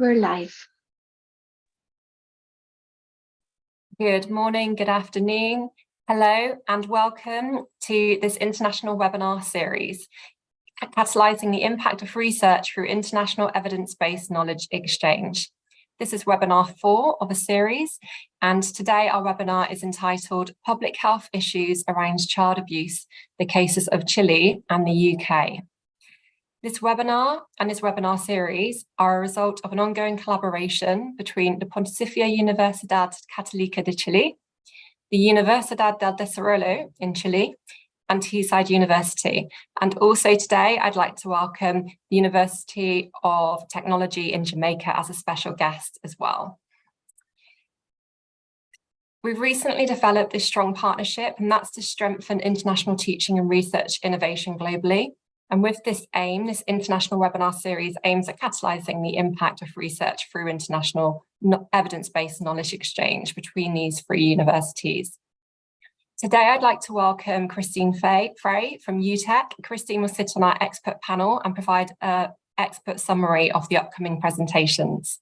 We're live. Good morning, good afternoon. Hello and welcome to this international webinar series, Catalysing the Impact of Research through International Evidence-Based Knowledge Exchange. This is webinar 4 of a series, and today our webinar is entitled Public Health Issues Around Child Abuse, the Cases of Chile and the UK. This webinar and this webinar series are a result of an ongoing collaboration between the Pontificia Universidad Católica de Chile, the Universidad del Desarrollo in Chile, and Teesside University. And also today, I'd like to welcome the University of Technology in Jamaica as a special guest as well. We've recently developed this strong partnership, and that's to strengthen international teaching and research innovation globally. And with this aim, this international webinar series aims at catalysing the impact of research through international evidence-based knowledge exchange between these 3 universities. Today, I'd like to welcome Christine Frey from UTech. Christine will sit on our expert panel and provide an expert summary of the upcoming presentations.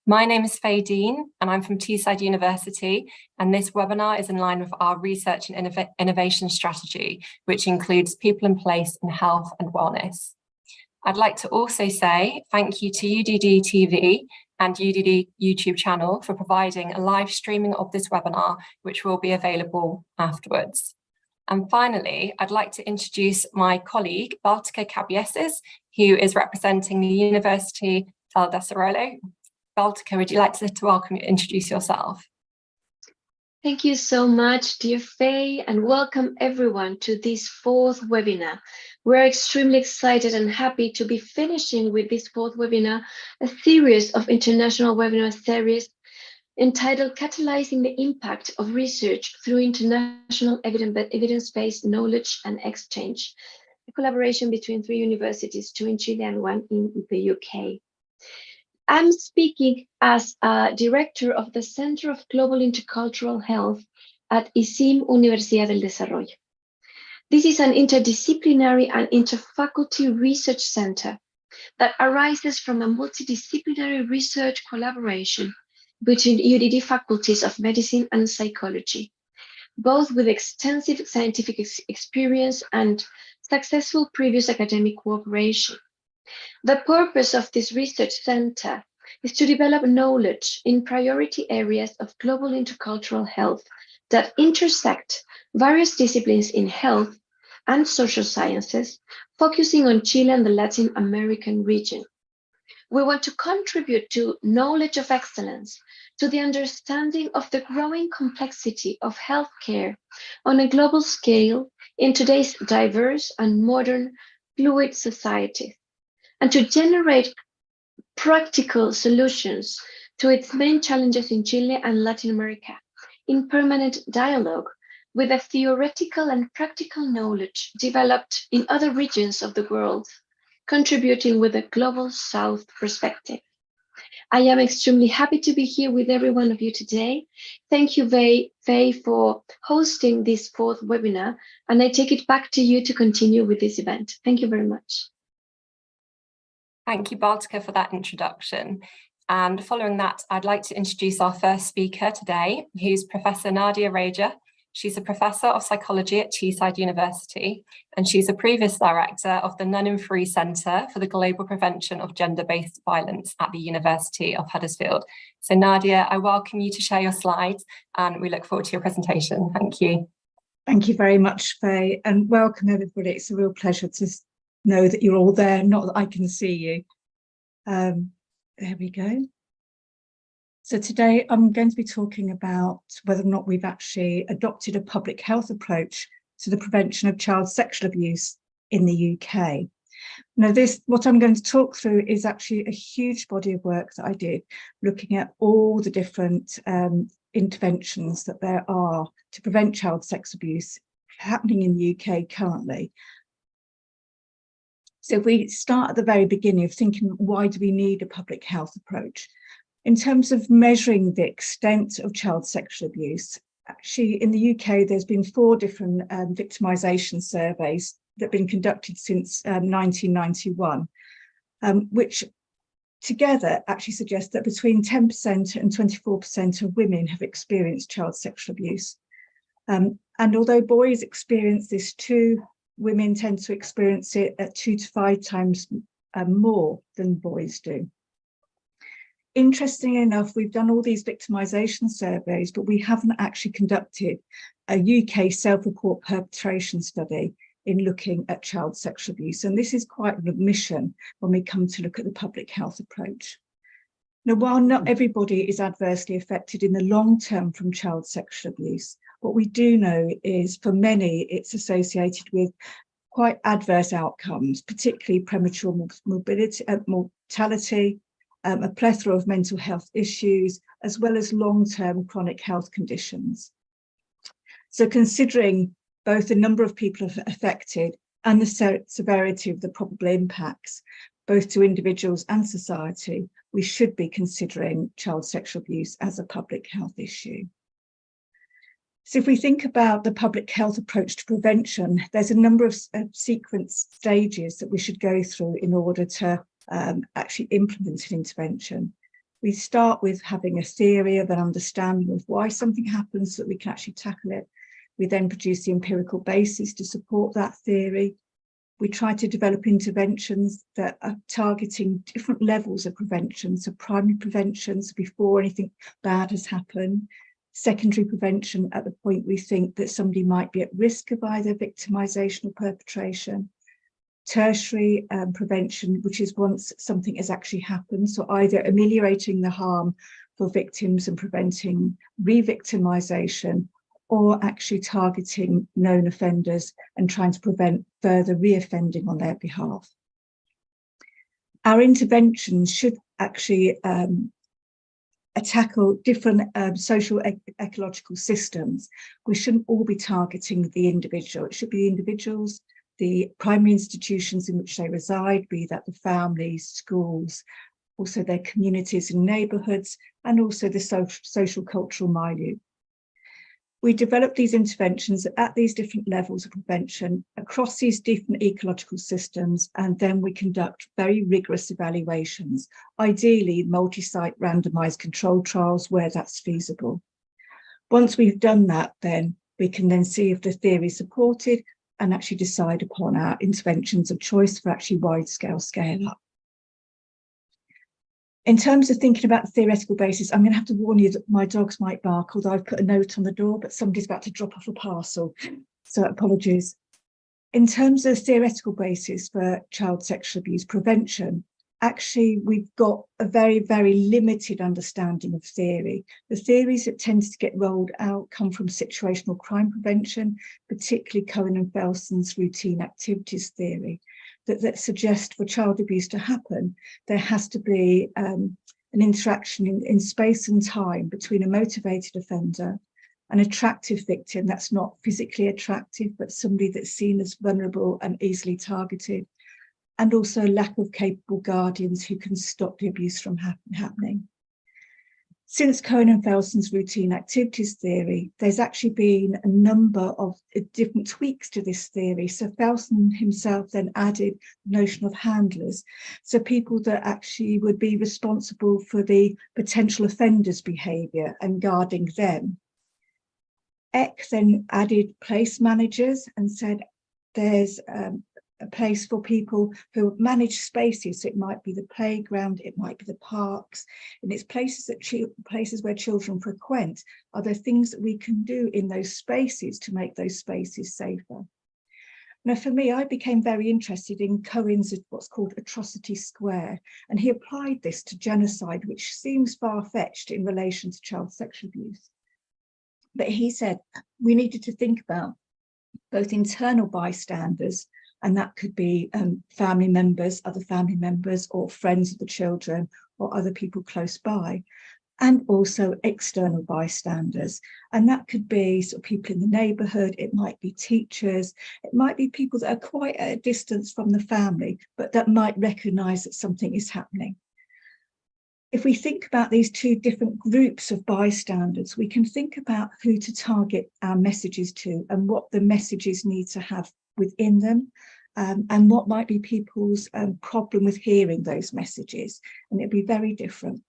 My name is Faye Dean, and I'm from Teesside University, and this webinar is in line with our research and innovation strategy, which includes people in place in health and wellness. I'd like to also say thank you to UDD TV and UDD YouTube channel for providing a live streaming of this webinar, which will be available afterwards. And finally, I'd like to introduce my colleague, Baltica Cabieses, who is representing the University del Desarrollo. Baltica, would you like to welcome you, introduce yourself? Thank you so much, dear Faye, and welcome everyone to this 4th webinar. We're extremely excited and happy to be finishing with this 4th webinar, a series of international webinar series entitled Catalyzing the Impact of Research through International Evidence-Based Knowledge and Exchange, a collaboration between 3 universities, 2 in Chile and 1 in the UK. I'm speaking as a director of the Center of Global Intercultural Health at ISIM Universidad del Desarrollo. This is an interdisciplinary and interfaculty research center that arises from a multidisciplinary research collaboration between UDD faculties of medicine and psychology, both with extensive scientific experience and successful previous academic cooperation. The purpose of this research center is to develop knowledge in priority areas of global intercultural health that intersect various disciplines in health and social sciences, focusing on Chile and the Latin American region. We want to contribute to knowledge of excellence, to the understanding of the growing complexity of healthcare on a global scale in today's diverse and modern fluid society, and to generate practical solutions to its main challenges in Chile and Latin America, in permanent dialogue with the theoretical and practical knowledge developed in other regions of the world, contributing with a global South perspective. I am extremely happy to be here with every one of you today. Thank you, Faye, for hosting this 4th webinar, and I take it back to you to continue with this event. Thank you very much. Thank you, Baltica, for that introduction. And following that, I'd like to introduce our first speaker today, who's Professor Nadia Reja. She's a professor of psychology at Teesside University, and she's a previous director of the None and Free Centre for the Global Prevention of Gender-Based Violence at the University of Huddersfield. So Nadia, I welcome you to share your slides, and we look forward to your presentation. Thank you. Thank you very much, Faye, and welcome everybody. It's a real pleasure to know that you're all there, not that I can see you. There we go. So today I'm going to be talking about whether or not we've actually adopted a public health approach to the prevention of child sexual abuse in the UK. Now what I'm going to talk through is actually a huge body of work that I did, looking at all the different interventions that there are to prevent child sex abuse happening in the UK currently. So if we start at the very beginning of thinking, why do we need a public health approach? In terms of measuring the extent of child sexual abuse, actually in the UK, there's been 4 different victimisation surveys that have been conducted since 1991, which together actually suggest that between 10% and 24% of women have experienced child sexual abuse. And although boys experience this too, women tend to experience it at 2 to 5 times more than boys do. Interestingly enough, we've done all these victimisation surveys, but we haven't actually conducted a UK self-report perpetration study in looking at child sexual abuse. And this is quite an omission when we come to look at the public health approach. Now, while not everybody is adversely affected in the long term from child sexual abuse, what we do know is for many, it's associated with quite adverse outcomes, particularly premature mortality, a plethora of mental health issues, as well as long-term chronic health conditions. So considering both the number of people affected and the severity of the probable impacts, both to individuals and society, we should be considering child sexual abuse as a public health issue. So if we think about the public health approach to prevention, there's a number of sequence stages that we should go through in order to actually implement an intervention. We start with having a theory of an understanding of why something happens so that we can actually tackle it. We then produce the empirical basis to support that theory. We try to develop interventions that are targeting different levels of prevention. So primary prevention, so before anything bad has happened. Secondary prevention at the point we think that somebody might be at risk of either victimisation or perpetration. Tertiary prevention, which is once something has actually happened, so either ameliorating the harm for victims and preventing re-victimisation, or actually targeting known offenders and trying to prevent further re-offending on their behalf. Our interventions should actually tackle different social ecological systems. We shouldn't all be targeting the individual. It should be the individuals, the primary institutions in which they reside, be that the families, schools, also their communities and neighbourhoods, and also the social cultural milieu. We develop these interventions at these different levels of prevention across these different ecological systems, and then we conduct very rigorous evaluations, ideally multi-site randomised controlled trials where that's feasible. Once we've done that, then we can then see if the theory is supported and actually decide upon our interventions of choice for actually wide-scale scale-up. In terms of thinking about the theoretical basis, I'm going to have to warn you that my dogs might bark, although I've put a note on the door, but somebody's about to drop off a parcel, so apologies. In terms of the theoretical basis for child sexual abuse prevention, actually we've got a very, very limited understanding of theory. The theories that tend to get rolled out come from situational crime prevention, particularly Cohen and Felson's routine activities theory. That suggest for child abuse to happen, there has to be an interaction in space and time between a motivated offender, an attractive victim that's not physically attractive, but somebody that's seen as vulnerable and easily targeted, and also lack of capable guardians who can stop the abuse from happening. Since Cohen and Felson's routine activities theory, there's actually been a number of different tweaks to this theory. So Felson himself then added the notion of handlers, so people that actually would be responsible for the potential offender's behaviour and guarding them. Eck then added place managers and said there's a place for people who manage spaces. So it might be the playground, it might be the parks, and it's places where children frequent. Are there things that we can do in those spaces to make those spaces safer? Now, for me, I became very interested in Cohen's what's called atrocity square, and he applied this to genocide, which seems far-fetched in relation to child sexual abuse. But he said we needed to think about both internal bystanders, and that could be family members, other family members, or friends of the children, or other people close by, and also external bystanders. And that could be sort of people in the neighbourhood, it might be teachers, it might be people that are quite at a distance from the family, but that might recognise that something is happening. If we think about these two different groups of bystanders, we can think about who to target our messages to and what the messages need to have within them. and what might be people's problem with hearing those messages, and it'd be very different.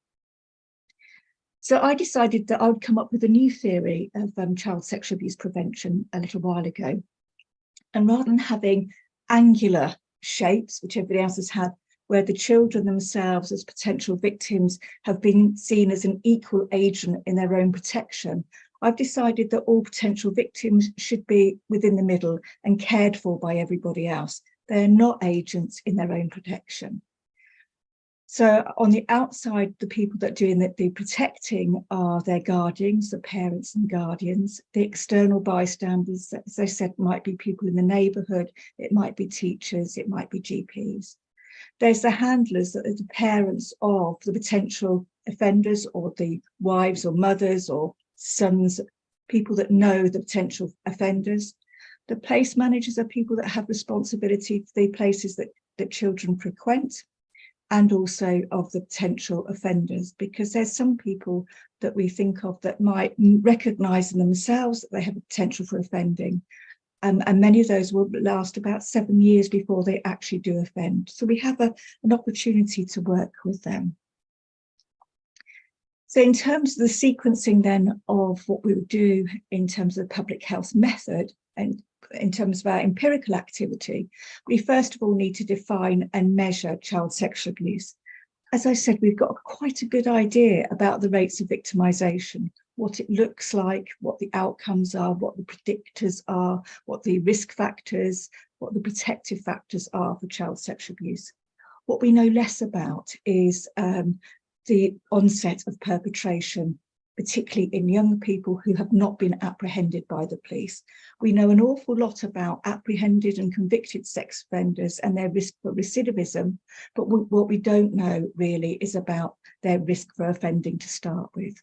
So I decided that I would come up with a new theory of child sexual abuse prevention a little while ago. And rather than having angular shapes, which everybody else has had, where the children themselves as potential victims have been seen as an equal agent in their own protection, I've decided that all potential victims should be within the middle and cared for by everybody else. They're not agents in their own protection. So on the outside, the people that are doing the protecting are their guardians, the parents and guardians. The external bystanders, as I said, might be people in the neighbourhood, it might be teachers, it might be GPs. There's the handlers, that are the parents of the potential offenders, or the wives or mothers or sons, people that know the potential offenders. The place managers are people that have responsibility for the places that children frequent, and also of the potential offenders, because there's some people that we think of that might recognise in themselves that they have a potential for offending. And many of those will last about 7 years before they actually do offend. So we have an opportunity to work with them. So in terms of the sequencing then of what we would do in terms of the public health method, and in terms of our empirical activity, we first of all need to define and measure child sexual abuse. As I said, we've got quite a good idea about the rates of victimisation, what it looks like, what the outcomes are, what the predictors are, what the risk factors, what the protective factors are for child sexual abuse. What we know less about is the onset of perpetration, particularly in young people who have not been apprehended by the police. We know an awful lot about apprehended and convicted sex offenders and their risk for recidivism, but what we don't know really is about their risk for offending to start with.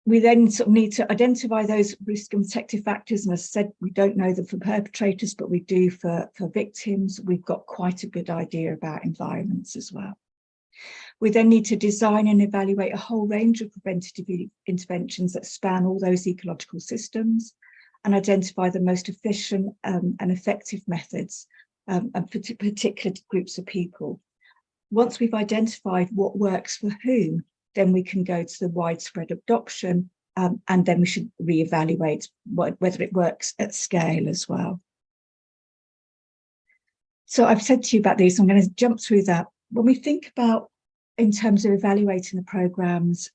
We then sort of need to identify those risk and protective factors, and as I said, we don't know them for perpetrators, but we do for victims. We've got quite a good idea about environments as well. We then need to design and evaluate a whole range of preventative interventions that span all those ecological systems, and identify the most efficient and effective methods for particular groups of people. Once we've identified what works for whom, then we can go to the widespread adoption, and then we should reevaluate whether it works at scale as well. So I've said to you about these, I'm going to jump through that. When we think about, in terms of evaluating the programmes,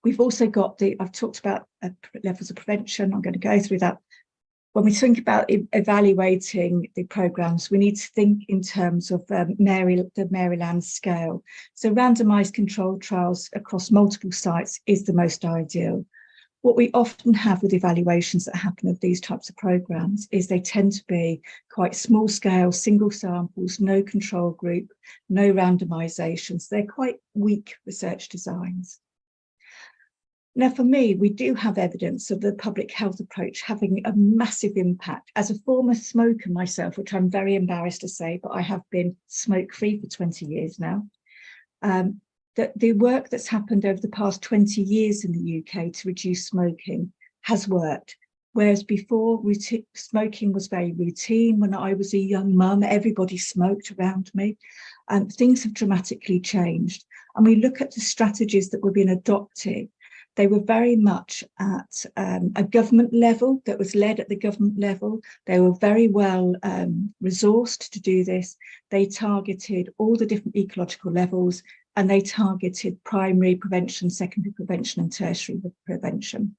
we've also got I've talked about levels of prevention. I'm going to go through that. When we think about evaluating the programmes, we need to think in terms of the Maryland scale. So randomised controlled trials across multiple sites is the most ideal. What we often have with evaluations that happen of these types of programmes is they tend to be quite small scale, single samples, no control group, no randomisations. They're quite weak research designs. Now, for me, we do have evidence of the public health approach having a massive impact. As a former smoker myself, which I'm very embarrassed to say, but I have been smoke-free for 20 years now, that the work that's happened over the past 20 years in the UK to reduce smoking has worked. Whereas before, smoking was very routine. When I was a young mum, everybody smoked around me. Things have dramatically changed. And we look at the strategies that were being adopted. They were very much at a government level, that was led at the government level. They were very well resourced to do this. They targeted all the different ecological levels, and they targeted primary prevention, secondary prevention, and tertiary prevention.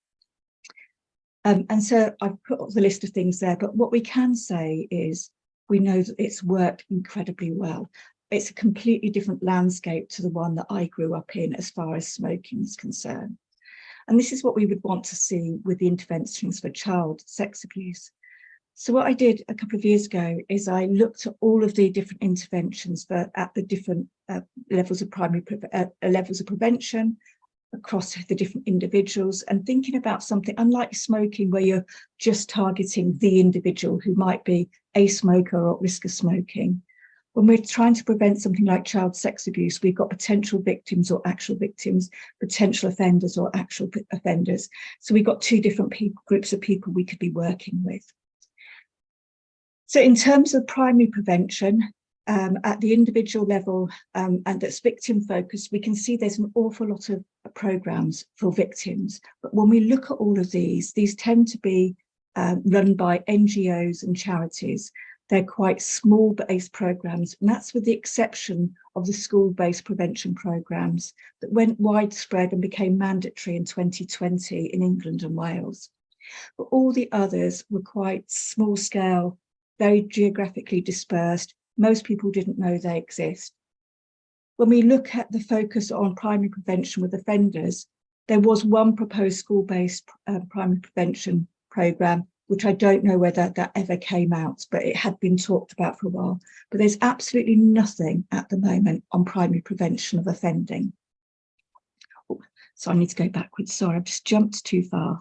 And so I've put the list of things there, but what we can say is we know that it's worked incredibly well. It's a completely different landscape to the one that I grew up in as far as smoking is concerned. And this is what we would want to see with the interventions for child sex abuse. So what I did a couple of years ago is I looked at all of the different interventions at the different levels of levels of prevention across the different individuals, and thinking about something unlike smoking, where you're just targeting the individual who might be a smoker or at risk of smoking. When we're trying to prevent something like child sex abuse, we've got potential victims or actual victims, potential offenders or actual offenders. So we've got two different groups of people we could be working with. So in terms of primary prevention, at the individual level and that's victim focused, we can see there's an awful lot of programs for victims. But when we look at all of these tend to be run by NGOs and charities. They're quite small-based programs, and that's with the exception of the school-based prevention programs that went widespread and became mandatory in 2020 in England and Wales. But all the others were quite small-scale, very geographically dispersed. Most people didn't know they exist. When we look at the focus on primary prevention with offenders, there was one proposed school-based primary prevention programme, which I don't know whether that ever came out, but it had been talked about for a while. But there's absolutely nothing at the moment on primary prevention of offending. Oh, so I need to go backwards. Sorry, I've just jumped too far.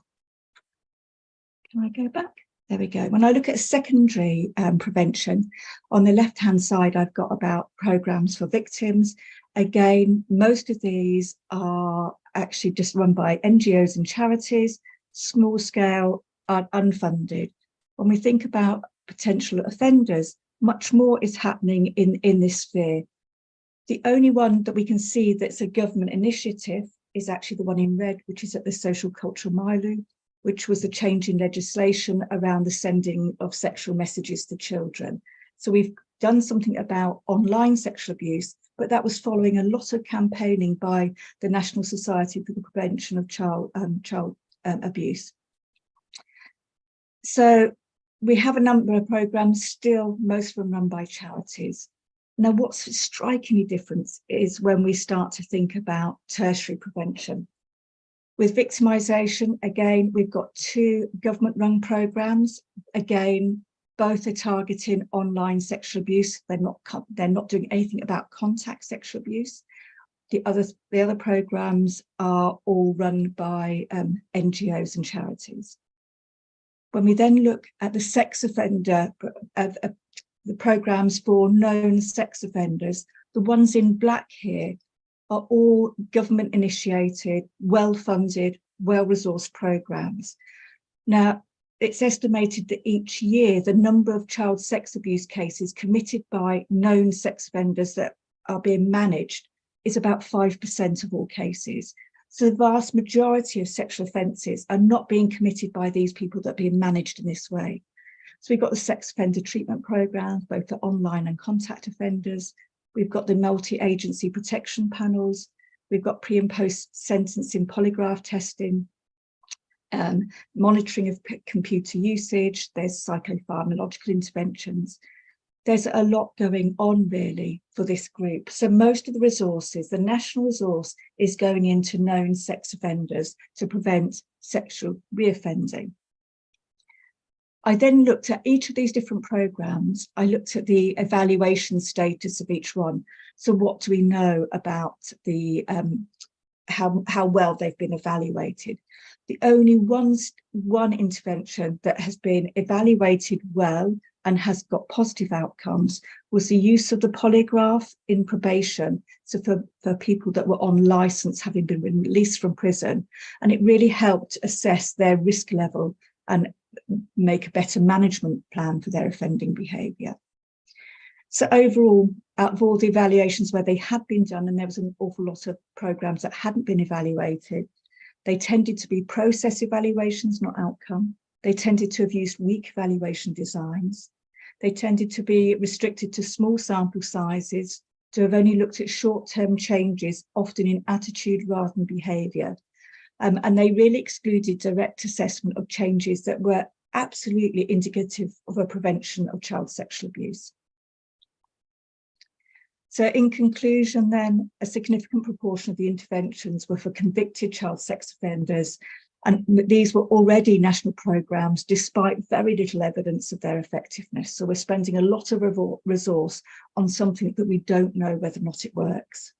Can I go back? There we go. When I look at secondary prevention, on the left-hand side, I've got about programmes for victims. Again, most of these are actually just run by NGOs and charities, small scale, are unfunded. When we think about potential offenders, much more is happening in this sphere. The only one that we can see that's a government initiative is actually the one in red, which is at the social cultural milieu, which was a change in legislation around the sending of sexual messages to children. So we've done something about online sexual abuse, but that was following a lot of campaigning by the National Society for the Prevention of Child Abuse. So we have a number of programs still, most of them run by charities. Now, what's strikingly different is when we start to think about tertiary prevention. With victimisation, again, we've got 2 government-run programs. Again, both are targeting online sexual abuse. They're not doing anything about contact sexual abuse. The other programs are all run by NGOs and charities. When we then look at the sex offender, the programs for known sex offenders, the ones in black here are all government initiated, well-funded, well-resourced programs. Now, it's estimated that each year, the number of child sex abuse cases committed by known sex offenders that are being managed is about 5% of all cases. So the vast majority of sexual offences are not being committed by these people that are being managed in this way. So we've got the sex offender treatment programmes, both for online and contact offenders. We've got the multi-agency protection panels. We've got pre and post sentencing polygraph testing, monitoring of computer usage. There's psychopharmacological interventions. There's a lot going on really for this group. So most of the resources, the national resource is going into known sex offenders to prevent sexual reoffending. I then looked at each of these different programs. I looked at the evaluation status of each one. So what do we know about the how well they've been evaluated? The only one intervention that has been evaluated well and has got positive outcomes was the use of the polygraph in probation. So for people that were on licence, having been released from prison, and it really helped assess their risk level and make a better management plan for their offending behaviour. So overall, out of all the evaluations where they had been done, and there was an awful lot of programmes that hadn't been evaluated, they tended to be process evaluations, not outcome. They tended to have used weak evaluation designs. They tended to be restricted to small sample sizes, to have only looked at short-term changes, often in attitude rather than behaviour. And they really excluded direct assessment of changes that were absolutely indicative of a prevention of child sexual abuse. So in conclusion then, a significant proportion of the interventions were for convicted child sex offenders, and these were already national programmes despite very little evidence of their effectiveness. So we're spending a lot of resource on something that we don't know whether or not it works.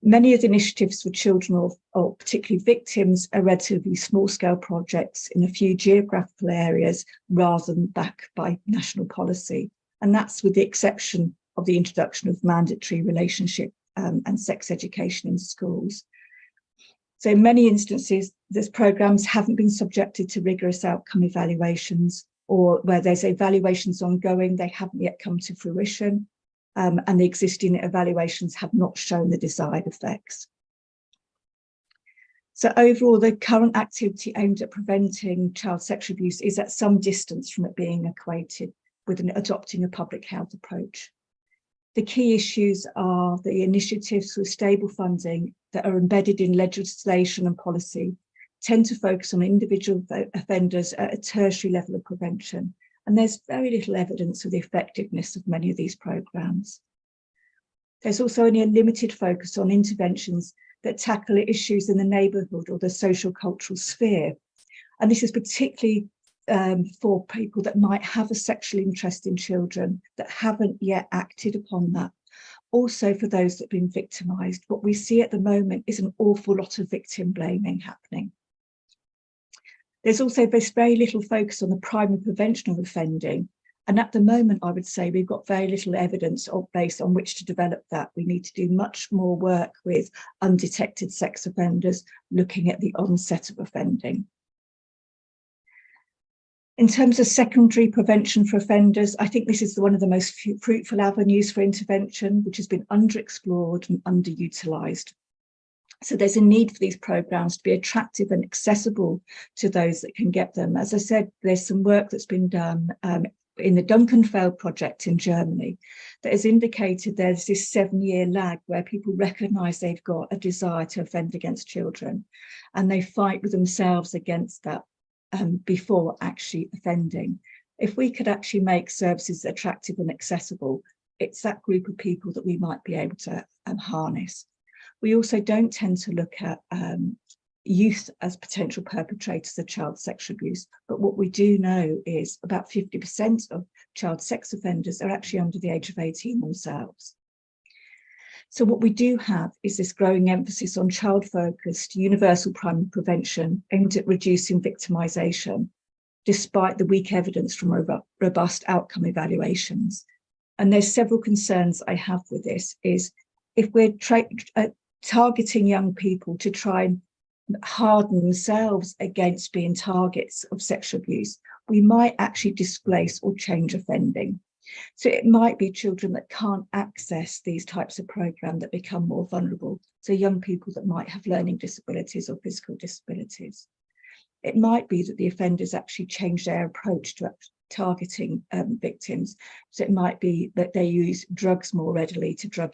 Many of the initiatives for children or particularly victims are relatively small-scale projects in a few geographical areas rather than backed by national policy. And that's with the exception of the introduction of mandatory relationship and sex education in schools. So in many instances, these programmes haven't been subjected to rigorous outcome evaluations, or where there's evaluations ongoing, they haven't yet come to fruition, and the existing evaluations have not shown the desired effects. So overall, the current activity aimed at preventing child sexual abuse is at some distance from it being equated with adopting a public health approach. The key issues are the initiatives with stable funding that are embedded in legislation and policy tend to focus on individual offenders at a tertiary level of prevention, and there's very little evidence of the effectiveness of many of these programmes. There's also only a limited focus on interventions that tackle issues in the neighbourhood or the social cultural sphere, and this is particularly for people that might have a sexual interest in children that haven't yet acted upon that. Also for those that have been victimised, what we see at the moment is an awful lot of victim blaming happening. There's also very little focus on the primary prevention of offending. And at the moment, I would say we've got very little evidence based on which to develop that. We need to do much more work with undetected sex offenders, looking at the onset of offending. In terms of secondary prevention for offenders, I think this is one of the most fruitful avenues for intervention, which has been underexplored and underutilised. So there's a need for these programmes to be attractive and accessible to those that can get them. As I said, there's some work that's been done in the Dunkenfeld project in Germany that has indicated there's this 7-year lag where people recognise they've got a desire to offend against children, and they fight with themselves against that before actually offending. If we could actually make services attractive and accessible, it's that group of people that we might be able to harness. We also don't tend to look at youth as potential perpetrators of child sexual abuse, but what we do know is about 50% of child sex offenders are actually under the age of 18 themselves. So what we do have is this growing emphasis on child-focused universal primary prevention aimed at reducing victimisation, despite the weak evidence from robust outcome evaluations. And there's several concerns I have with this is if we're targeting young people to try and harden themselves against being targets of sexual abuse, we might actually displace or change offending. So it might be children that can't access these types of programs that become more vulnerable. So young people that might have learning disabilities or physical disabilities. It might be that the offenders actually change their approach to targeting victims. So it might be that they use drugs more readily to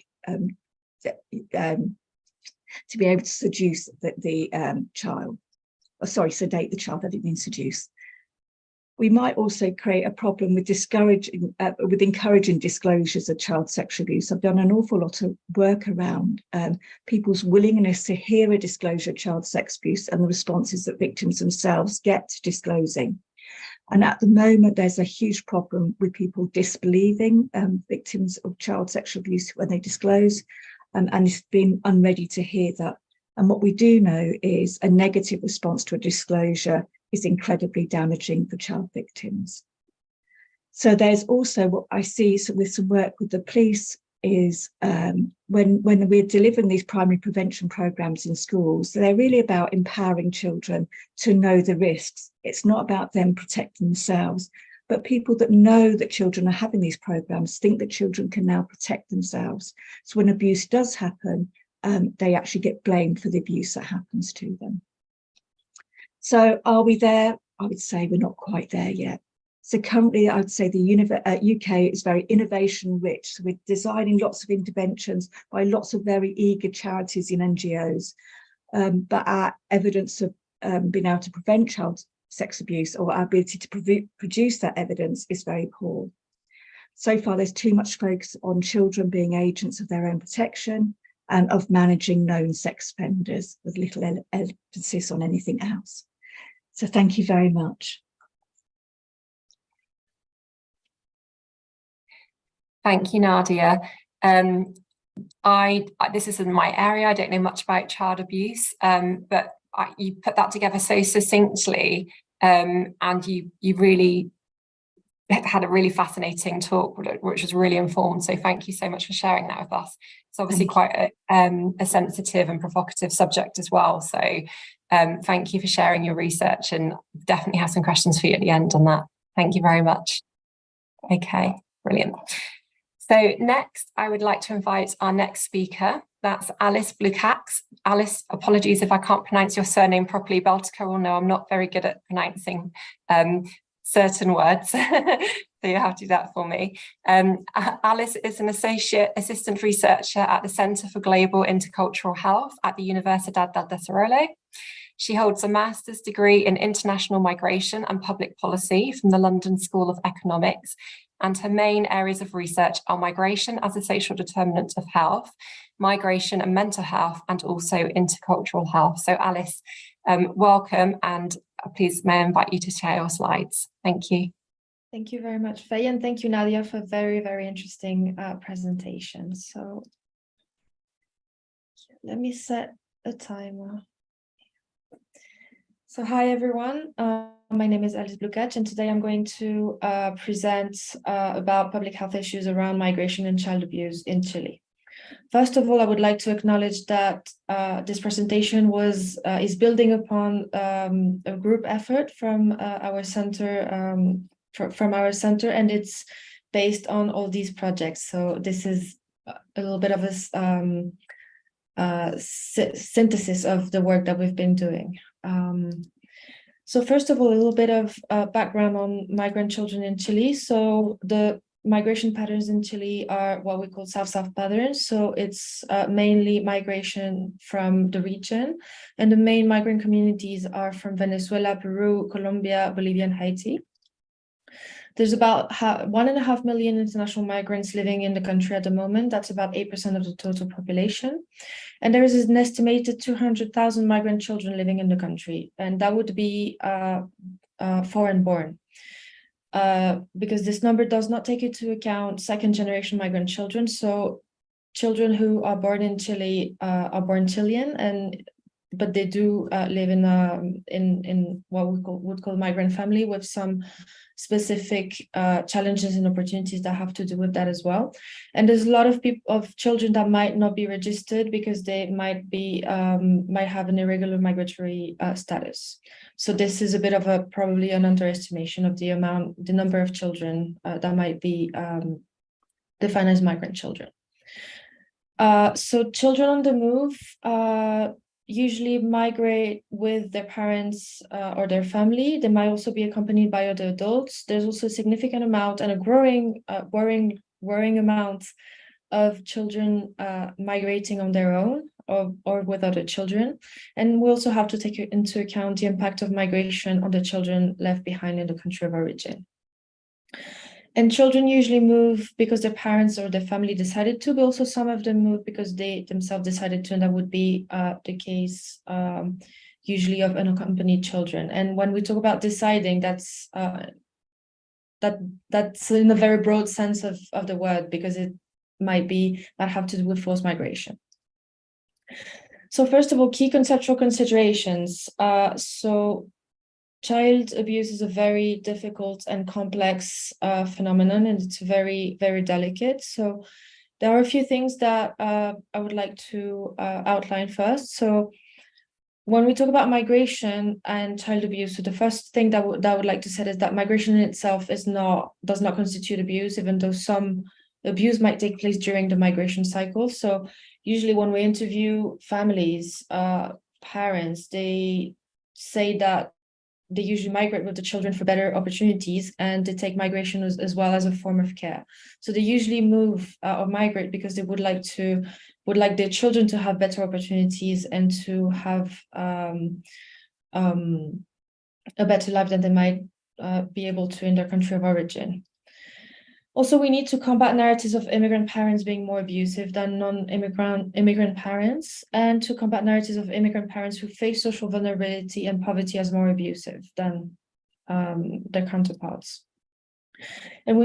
to be able to seduce the child. Oh, sorry, sedate the child, I didn't mean seduce. We might also create a problem with encouraging disclosures of child sexual abuse. I've done an awful lot of work around people's willingness to hear a disclosure of child sex abuse and the responses that victims themselves get to disclosing. And at the moment, there's a huge problem with people disbelieving victims of child sexual abuse when they disclose, and it's being unready to hear that. And what we do know is a negative response to a disclosure is incredibly damaging for child victims. So there's also what I see with some work with the police is when we're delivering these primary prevention programs in schools, they're really about empowering children to know the risks. It's not about them protecting themselves, but people that know that children are having these programs think that children can now protect themselves. So when abuse does happen, they actually get blamed for the abuse that happens to them. So are we there? I would say we're not quite there yet. So currently, I would say the UK is very innovation rich. So we're designing lots of interventions by lots of very eager charities and NGOs. But our evidence of being able to prevent child sex abuse, or our ability to produce that evidence, is very poor. So far, there's too much focus on children being agents of their own protection and of managing known sex offenders, with little emphasis on anything else. So thank you very much. Thank you, Nadia. This isn't my area. I don't know much about child abuse, but you put that together so succinctly, and you really had a really fascinating talk, which was really informed. So thank you so much for sharing that with us. It's obviously quite a sensitive and provocative subject as well. So thank you for sharing your research, and definitely have some questions for you at the end on that. Thank you very much. Okay, brilliant. So next, I would like to invite our next speaker. That's Alice Blukacs. Alice, apologies if I can't pronounce your surname properly. Baltica will know I'm not very good at pronouncing certain words, so you have to do that for me. Alice is an assistant researcher at the Centre for Global Intercultural Health at the Universidad del Desarrollo. She holds a master's degree in international migration and public policy from the London School of Economics, and her main areas of research are migration as a social determinant of health, migration and mental health, and also intercultural health. So Alice, welcome, and please may I invite you to share your slides. Thank you. Thank you very much, Faye, and thank you, Nadia, for a very, very interesting presentation. So let me set a timer. So hi, everyone. My name is Alice Blukacs, and today I'm going to present about public health issues around migration and child abuse in Chile. First of all, I would like to acknowledge that this presentation is building upon a group effort from our center, and it's based on all these projects. So this is a little bit of a synthesis of the work that we've been doing. So first of all, a little bit of background on migrant children in Chile. So the migration patterns in Chile are what we call South-South patterns. So it's mainly migration from the region, and the main migrant communities are from Venezuela, Peru, Colombia, Bolivia, and Haiti. There's about 1.5 million international migrants living in the country at the moment. That's about 8% of the total population. And there is an estimated 200,000 migrant children living in the country, and that would be foreign born. Because this number does not take into account second-generation migrant children. So children who are born in Chile are born Chilean, but they do live in what we would call migrant family, with some specific challenges and opportunities that have to do with that as well. And there's a lot of children that might not be registered because they might have an irregular migratory status. So this is a bit of probably an underestimation of the number of children that might be defined as migrant children. So children on the move usually migrate with their parents or their family. They might also be accompanied by other adults. There's also a significant amount and a growing, worrying amount of children migrating on their own or with other children. And we also have to take into account the impact of migration on the children left behind in the country of origin. And children usually move because their parents or their family decided to, but also some of them move because they themselves decided to, and that would be the case usually of unaccompanied children. And when we talk about deciding, that's in a very broad sense of the word, because it might have to do with forced migration. So first of all, key conceptual considerations. So child abuse is a very difficult and complex phenomenon, and it's very, very delicate. So there are a few things that I would like to outline first. So when we talk about migration and child abuse, so the first thing that I would like to say is that migration in itself does not constitute abuse, even though some abuse might take place during the migration cycle. So usually when we interview families, parents, they say that they usually migrate with the children for better opportunities, and they take migration as well as a form of care. So they usually move or migrate because they would like their children to have better opportunities and to have a better life than they might be able to in their country of origin. Also, we need to combat narratives of immigrant parents being more abusive than non-immigrant parents, and to combat narratives of immigrant parents who face social vulnerability and poverty as more abusive than their counterparts. And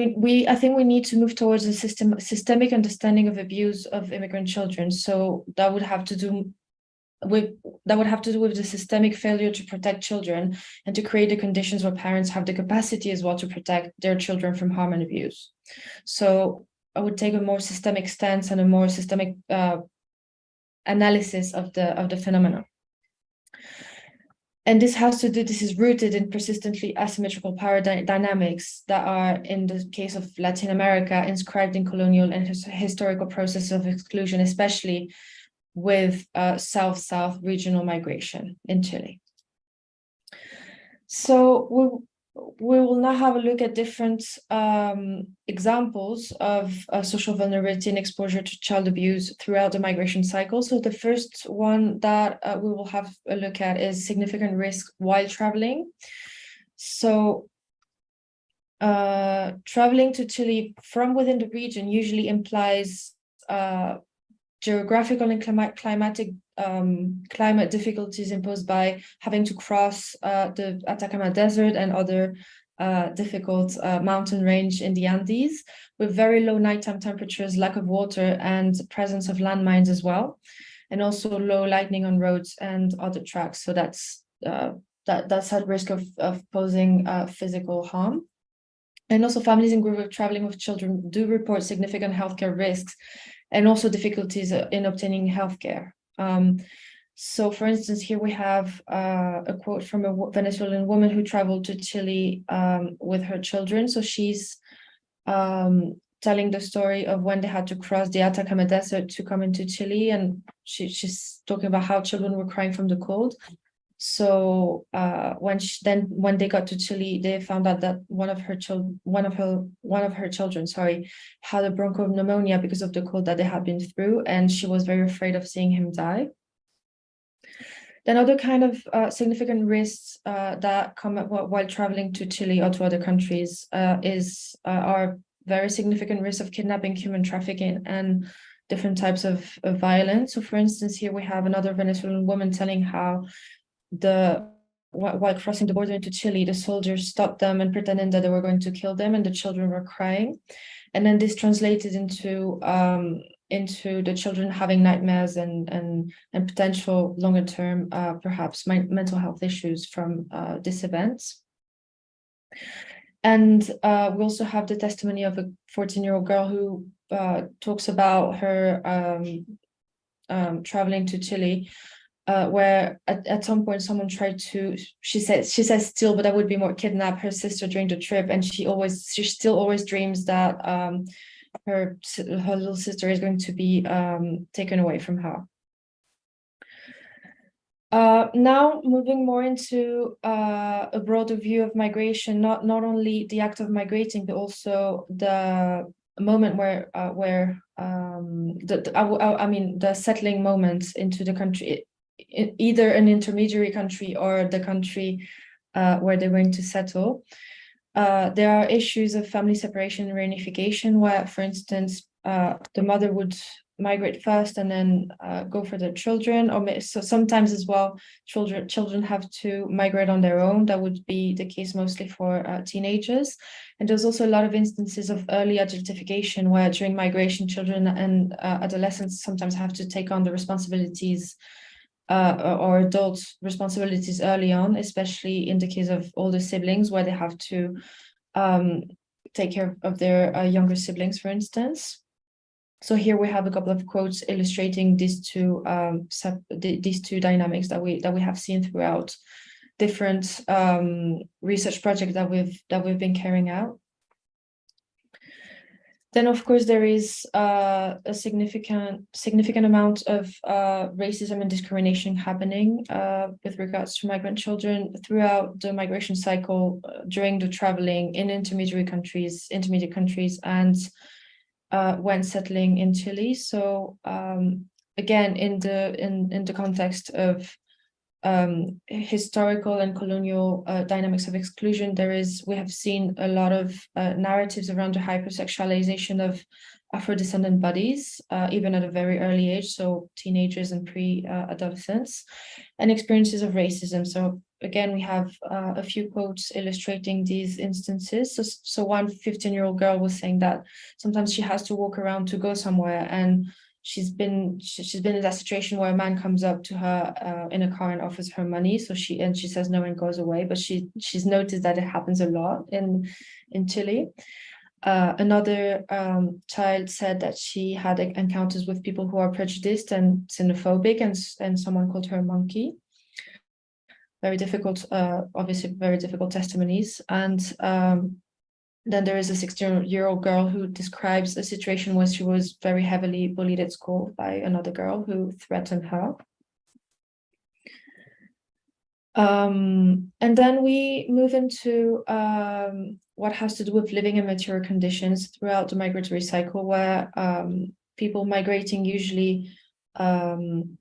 I think we need to move towards a systemic understanding of abuse of immigrant children. So that would have to do with the systemic failure to protect children and to create the conditions where parents have the capacity as well to protect their children from harm and abuse. So I would take a more systemic stance and a more systemic analysis of the phenomenon. This is rooted in persistently asymmetrical power dynamics that are, in the case of Latin America, inscribed in colonial and historical processes of exclusion, especially with South-South regional migration in Chile. So we will now have a look at different examples of social vulnerability and exposure to child abuse throughout the migration cycle. So the first one that we will have a look at is significant risk while traveling. So traveling to Chile from within the region usually implies geographical and climate difficulties imposed by having to cross the Atacama Desert and other difficult mountain range in the Andes, with very low nighttime temperatures, lack of water, and presence of landmines as well, and also low lighting on roads and other tracks. So that's at risk of posing physical harm. And also families in groups traveling with children do report significant healthcare risks and also difficulties in obtaining healthcare. So for instance, here we have a quote from a Venezuelan woman who traveled to Chile with her children. So she's telling the story of when they had to cross the Atacama Desert to come into Chile, and she's talking about how children were crying from the cold. So when they got to Chile, they found out that one of her children, had a bronchopneumonia because of the cold that they had been through, and she was very afraid of seeing him die. Then other kind of significant risks that come up while traveling to Chile or to other countries are very significant risks of kidnapping, human trafficking, and different types of violence. So for instance, here we have another Venezuelan woman telling how while crossing the border into Chile, the soldiers stopped them and pretending that they were going to kill them, and the children were crying. And then this translated into the children having nightmares and potential longer term, perhaps mental health issues from this event. And we also have the testimony of a 14-year-old girl who talks about her traveling to Chile, where at some point someone tried to, she says still, but that would be more, kidnap her sister during the trip, and she still always dreams that her little sister is going to be taken away from her. Now moving more into a broader view of migration, not only the act of migrating, but also the moment where the settling moments into the country, either an intermediary country or the country where they're going to settle. There are issues of family separation and reunification, where, for instance, the mother would migrate first and then go for their children, or so sometimes as well children have to migrate on their own. That would be the case mostly for teenagers. And there's also a lot of instances of early adultification, where during migration children and adolescents sometimes have to take on the responsibilities or adult responsibilities early on, especially in the case of older siblings, where they have to take care of their younger siblings, for instance. So here we have a couple of quotes illustrating these two dynamics that we have seen throughout different research projects that we've been carrying out. Then, of course, there is a significant amount of racism and discrimination happening with regards to migrant children throughout the migration cycle, during the traveling in intermediate countries, and when settling in Chile. So again, in the context of historical and colonial dynamics of exclusion, we have seen a lot of narratives around the hypersexualization of Afro-descendant bodies, even at a very early age, so teenagers and pre-adolescents, and experiences of racism. So again, we have a few quotes illustrating these instances. So one 15-year-old girl was saying that sometimes she has to walk around to go somewhere, and she's been in that situation where a man comes up to her in a car and offers her money. So she says no and goes away. But she's noticed that it happens a lot in Chile. Another child said that she had encounters with people who are prejudiced and xenophobic, and someone called her a monkey. very difficult, obviously very difficult testimonies. And then there is a 16-year-old girl who describes a situation where she was very heavily bullied at school by another girl who threatened her. And then we move into what has to do with living in material conditions throughout the migratory cycle, where people migrating usually in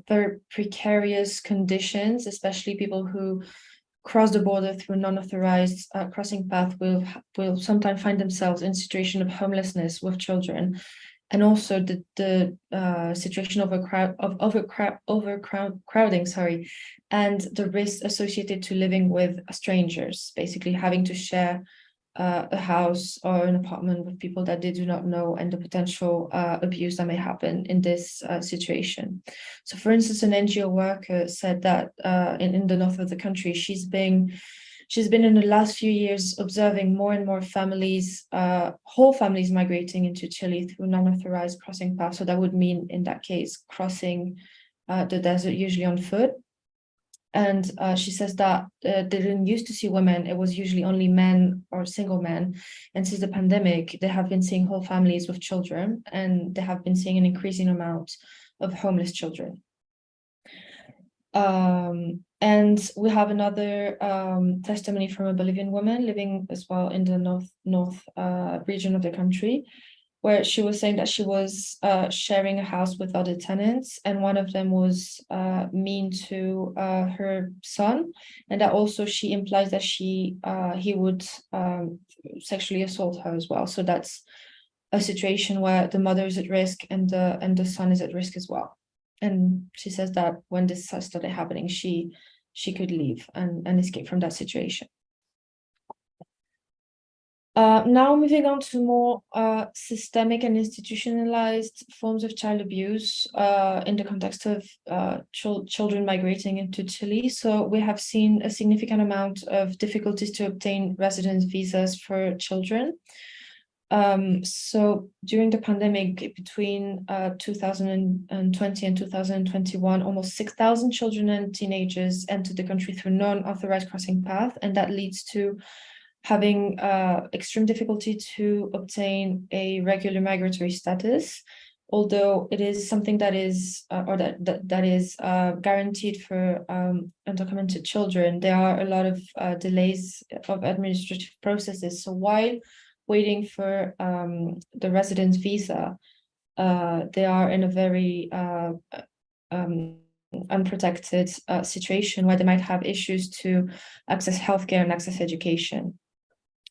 very precarious conditions, especially people who cross the border through non-authorized crossing path will sometimes find themselves in situation of homelessness with children, and also the situation of overcrowding, and the risks associated to living with strangers, basically having to share a house or an apartment with people that they do not know, and the potential abuse that may happen in this situation. So, for instance, an NGO worker said that in the north of the country, she's been in the last few years observing more and more families, whole families migrating into Chile through non-authorized crossing paths. So that would mean, in that case, crossing the desert, usually on foot. And she says that they didn't used to see women, it was usually only men or single men. And since the pandemic, they have been seeing whole families with children, and they have been seeing an increasing amount of homeless children. And we have another testimony from a Bolivian woman living as well in the north region of the country, where she was saying that she was sharing a house with other tenants, and one of them was mean to her son, and that also she implies that he would sexually assault her as well. So that's a situation where the mother is at risk and the son is at risk as well. And she says that when this started happening, she could leave and escape from that situation. Now moving on to more systemic and institutionalized forms of child abuse in the context of children migrating into Chile. So we have seen a significant amount of difficulties to obtain residence visas for children. So during the pandemic, between 2020 and 2021, almost 6,000 children and teenagers entered the country through non-authorized crossing path, and that leads to having extreme difficulty to obtain a regular migratory status, although it is something that is that is guaranteed for undocumented children. There are a lot of delays of administrative processes. So while waiting for the residence visa, they are in a very unprotected situation where they might have issues to access healthcare and access education.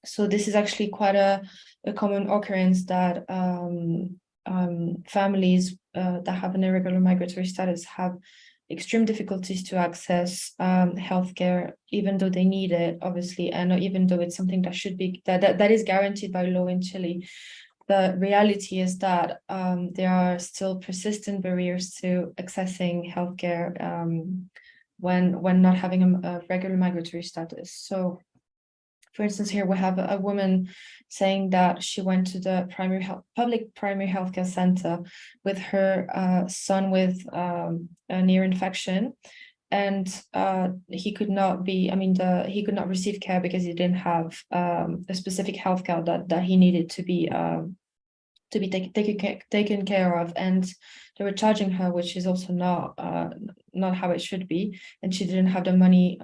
So this is actually quite a common occurrence that families that have an irregular migratory status have extreme difficulties to access healthcare, even though they need it, obviously, and even though it's something that should be that is guaranteed by law in Chile. The reality is that there are still persistent barriers to accessing healthcare when not having a regular migratory status. So, for instance, here we have a woman saying that she went to the public primary healthcare center with her son with an ear infection, and he could not receive care because he didn't have a specific health card that he needed to be taken care of, and they were charging her, which is also not how it should be, and she didn't have the money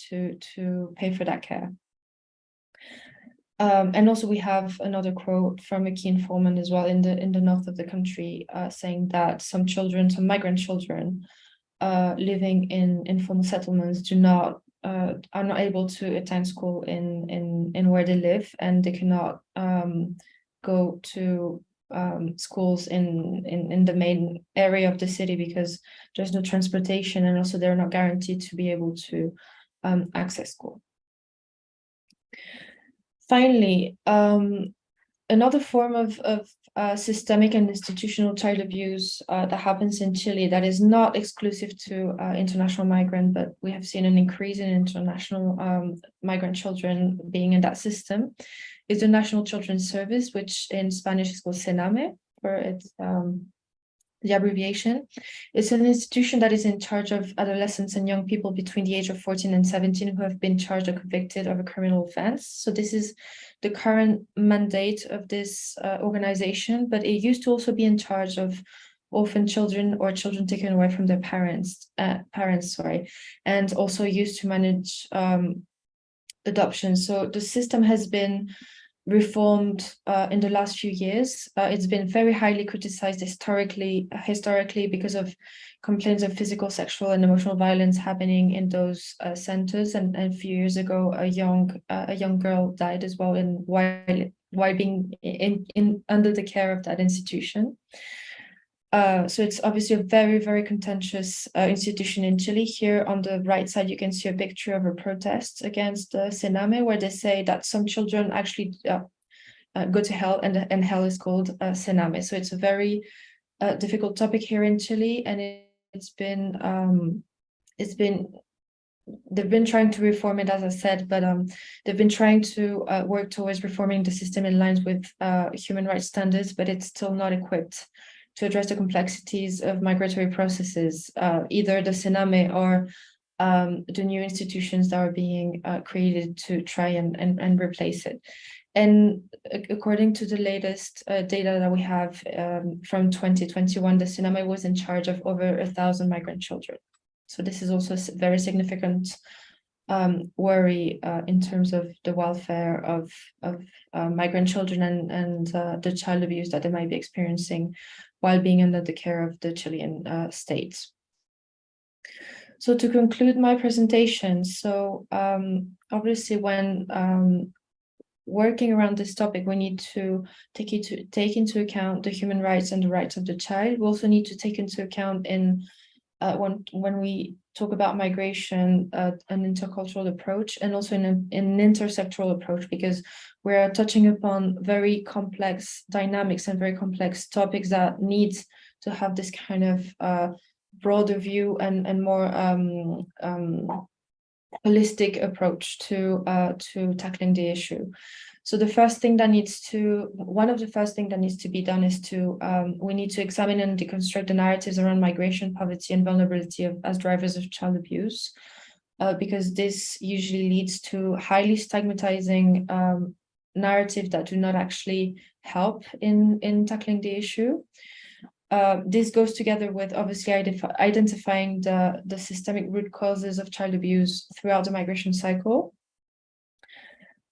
to pay for that care. And also we have another quote from a key informant as well in the north of the country, saying that some migrant children living in informal settlements are not able to attend school in where they live, and they cannot go to schools in the main area of the city because there's no transportation, and also they're not guaranteed to be able to access school. Finally, another form of systemic and institutional child abuse that happens in Chile that is not exclusive to international migrant, but we have seen an increase in international migrant children being in that system, is the National Children's Service, which in Spanish is called CENAME, for its the abbreviation. It's an institution that is in charge of adolescents and young people between the age of 14 and 17 who have been charged or convicted of a criminal offense. So this is the current mandate of this organization, but it used to also be in charge of orphan children or children taken away from their parents, and also used to manage adoption. So the system has been reformed in the last few years. It's been very highly criticized historically because of complaints of physical, sexual, and emotional violence happening in those centers. And a few years ago, a young girl died as well while being under the care of that institution. So it's obviously a very, very contentious institution in Chile. Here on the right side, you can see a picture of a protest against the Sename, where they say that some children actually go to hell, and hell is called Sename. So it's a very difficult topic here in Chile, and they've been trying to reform it, as I said, but they've been trying to work towards reforming the system in line with human rights standards, but it's still not equipped to address the complexities of migratory processes, either the Sename or the new institutions that are being created to try and replace it. And according to the latest data that we have from 2021, the Sename was in charge of over 1,000 migrant children. So this is also a very significant worry in terms of the welfare of migrant children and the child abuse that they might be experiencing while being under the care of the Chilean state. So to conclude my presentation, so obviously when working around this topic, we need to take into account the human rights and the rights of the child. We also need to take into account when we talk about migration, an intercultural approach, and also in an intersectoral approach, because we're touching upon very complex dynamics and very complex topics that need to have this kind of broader view and more holistic approach to tackling the issue. So one of the first things that needs to be done is we need to examine and deconstruct the narratives around migration, poverty, and vulnerability as drivers of child abuse, because this usually leads to highly stigmatizing narratives that do not actually help in tackling the issue. This goes together with obviously identifying the systemic root causes of child abuse throughout the migration cycle.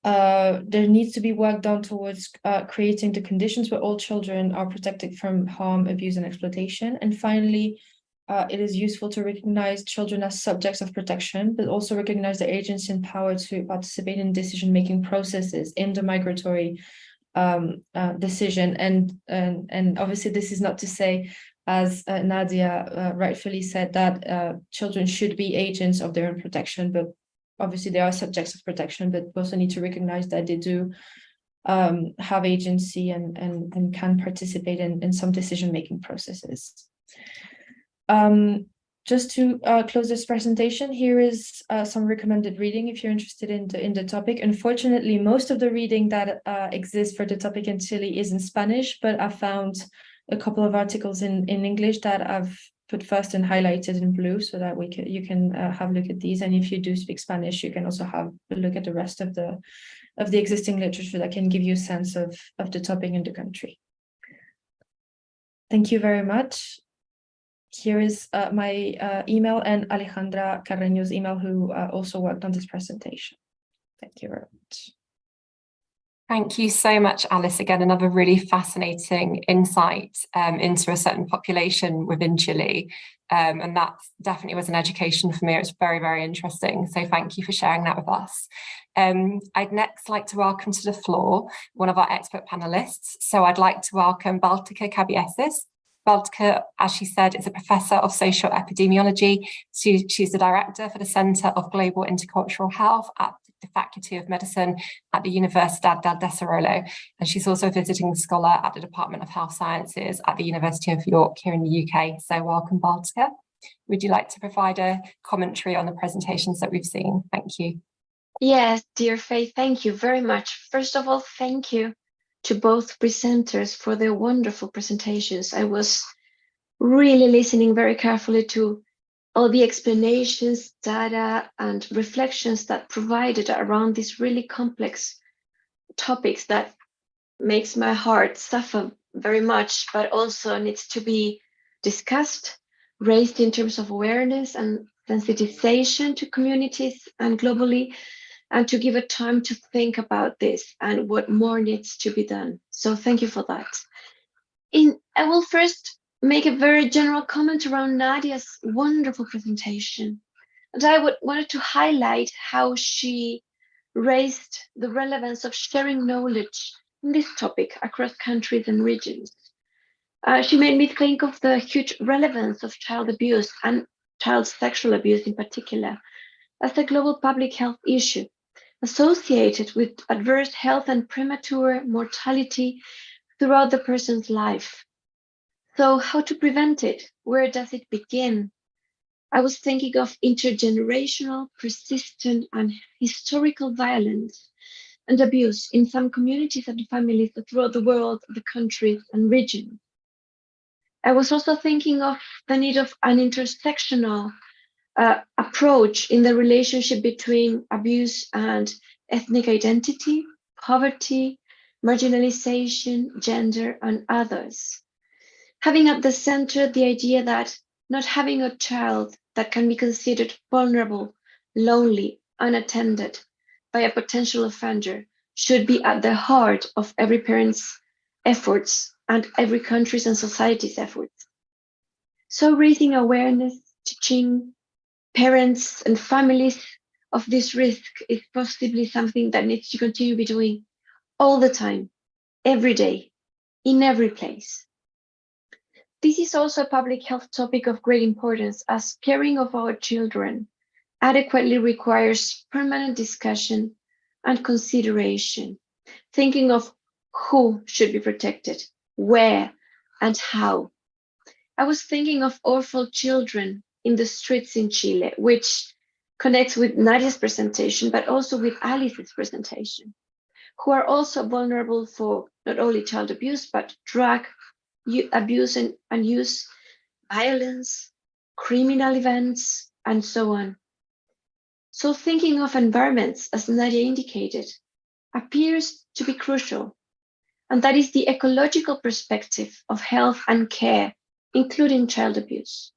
There needs to be work done towards creating the conditions where all children are protected from harm, abuse, and exploitation. And finally, it is useful to recognize children as subjects of protection, but also recognize their agency and power to participate in decision-making processes in the migratory decision. And obviously, this is not to say, as Nadia rightfully said, that children should be agents of their own protection, but obviously they are subjects of protection, but we also need to recognize that they do have agency and can participate in some decision-making processes. Just to close this presentation, here is some recommended reading if you're interested in the topic. Unfortunately, most of the reading that exists for the topic in Chile is in Spanish, but I found a couple of articles in English that I've put first and highlighted in blue so that you can have a look at these. And if you do speak Spanish, you can also have a look at the rest of the existing literature that can give you a sense of the topic in the country. Thank you very much. Here is my email and Alejandra Carreño's email, who also worked on this presentation. Thank you very much. Thank you so much, Alice. Again, another really fascinating insight into a certain population within Chile. And that definitely was an education for me. It was very, very interesting. So thank you for sharing that with us. I'd next like to welcome to the floor one of our expert panelists. So I'd like to welcome Baltica Cabieses. Baltica, as she said, is a professor of social epidemiology. She's the director for the Center of Global Intercultural Health at the Faculty of Medicine at the Universidad del Desarrollo. And she's also a visiting scholar at the Department of Health Sciences at the University of York here in the UK. So welcome, Baltica. Would you like to provide a commentary on the presentations that we've seen? Thank you. Yes, dear Faye, thank you very much. First of all, thank you to both presenters for their wonderful presentations. I was really listening very carefully to all the explanations, data, and reflections that provided around these really complex topics that makes my heart suffer very much, but also needs to be discussed, raised in terms of awareness and sensitization to communities and globally, and to give it time to think about this and what more needs to be done. So thank you for that. I will first make a very general comment around Nadia's wonderful presentation. And I wanted to highlight how she raised the relevance of sharing knowledge in this topic across countries and regions. She made me think of the huge relevance of child abuse and child sexual abuse in particular as a global public health issue associated with adverse health and premature mortality throughout the person's life. So how to prevent it? Where does it begin? I was thinking of intergenerational, persistent, and historical violence and abuse in some communities and families throughout the world, the countries, and regions. I was also thinking of the need of an intersectional approach in the relationship between abuse and ethnic identity, poverty, marginalization, gender, and others. Having at the center the idea that not having a child that can be considered vulnerable, lonely, unattended by a potential offender should be at the heart of every parent's efforts and every country's and society's efforts. So raising awareness, teaching parents and families of this risk is possibly something that needs to continue to be doing all the time, every day, in every place. This is also a public health topic of great importance, as caring of our children adequately requires permanent discussion and consideration, thinking of who should be protected, where, and how. I was thinking of orphaned children in the streets in Chile, which connects with Nadia's presentation, but also with Alice's presentation, who are also vulnerable for not only child abuse, but drug abuse and use, violence, criminal events, and so on. So thinking of environments, as Nadia indicated, appears to be crucial, and that is the ecological perspective of health and care, including child abuse.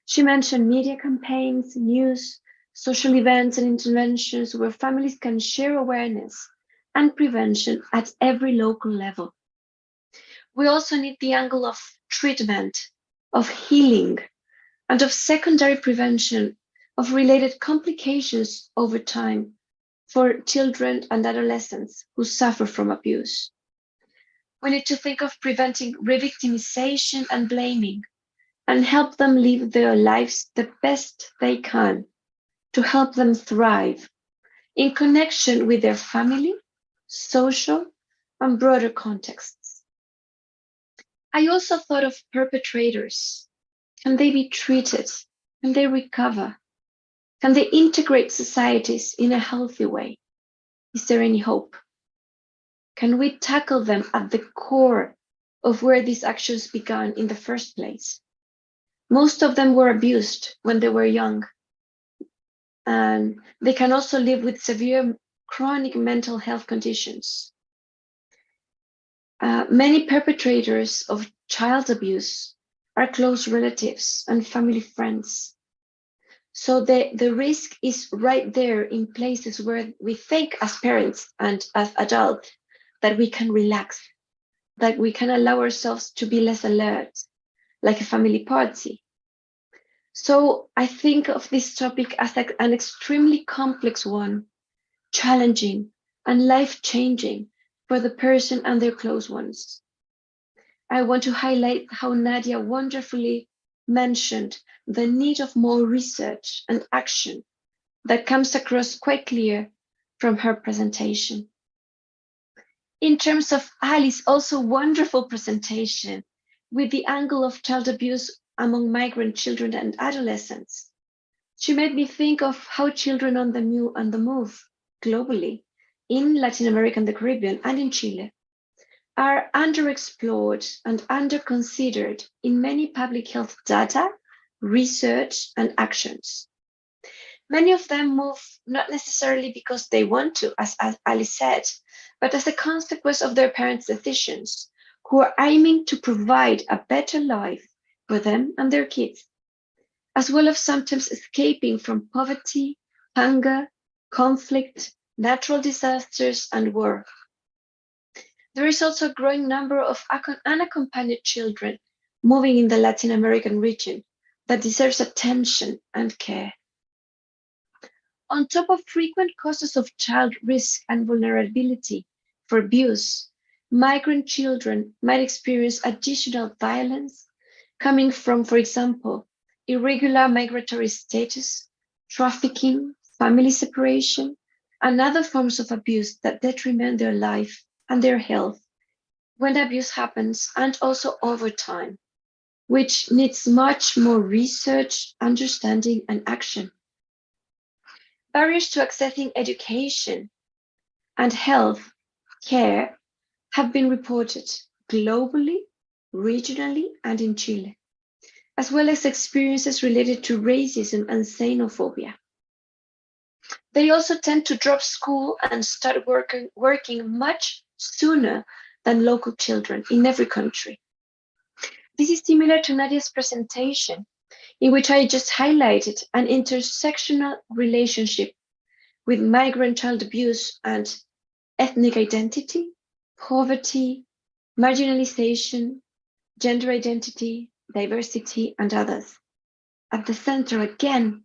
She mentioned media campaigns, news, social events, and interventions where families can share awareness and prevention at every local level. We also need the angle of treatment, of healing, and of secondary prevention of related complications over time for children and adolescents who suffer from abuse. We need to think of preventing revictimization and blaming and help them live their lives the best they can to help them thrive in connection with their family, social, and broader contexts. I also thought of perpetrators. Can they be treated? Can they recover? Can they integrate societies in a healthy way? Is there any hope? Can we tackle them at the core of where these actions began in the first place? Most of them were abused when they were young, and they can also live with severe chronic mental health conditions. Many perpetrators of child abuse are close relatives and family friends. So the risk is right there in places where we think as parents and as adults that we can relax, that we can allow ourselves to be less alert, like a family party. So I think of this topic as an extremely complex one, challenging and life-changing for the person and their close ones. I want to highlight how Nadia wonderfully mentioned the need of more research and action that comes across quite clear from her presentation. In terms of Alice's also wonderful presentation with the angle of child abuse among migrant children and adolescents, she made me think of how children on the move globally in Latin America and the Caribbean and in Chile are underexplored and underconsidered in many public health data, research, and actions. Many of them move not necessarily because they want to, as Ali said, but as a consequence of their parents' decisions, who are aiming to provide a better life for them and their kids, as well as sometimes escaping from poverty, hunger, conflict, natural disasters, and war. There is also a growing number of unaccompanied children moving in the Latin American region that deserves attention and care. On top of frequent causes of child risk and vulnerability for abuse, migrant children might experience additional violence coming from, for example, irregular migratory status, trafficking, family separation, and other forms of abuse that detriment their life and their health when abuse happens, and also over time, which needs much more research, understanding, and action. Barriers to accessing education and health care have been reported globally, regionally, and in Chile, as well as experiences related to racism and xenophobia. They also tend to drop school and start working much sooner than local children in every country. This is similar to Nadia's presentation, in which I just highlighted an intersectional relationship with migrant child abuse and ethnic identity, poverty, marginalization, gender identity, diversity, and others. At the center, again,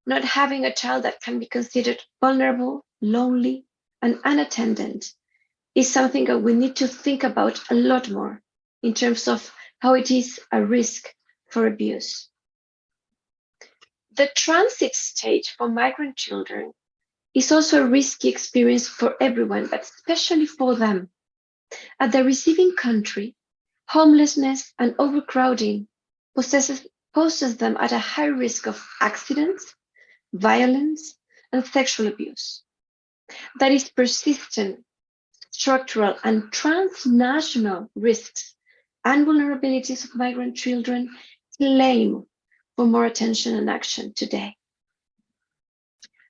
not having a child that can be considered vulnerable, lonely, and unattended is something that we need to think about a lot more in terms of how it is a risk for abuse. The transit stage for migrant children is also a risky experience for everyone, but especially for them. At the receiving country, homelessness and overcrowding poses them at a high risk of accidents, violence, and sexual abuse. That is persistent, structural, and transnational risks and vulnerabilities of migrant children claim for more attention and action today.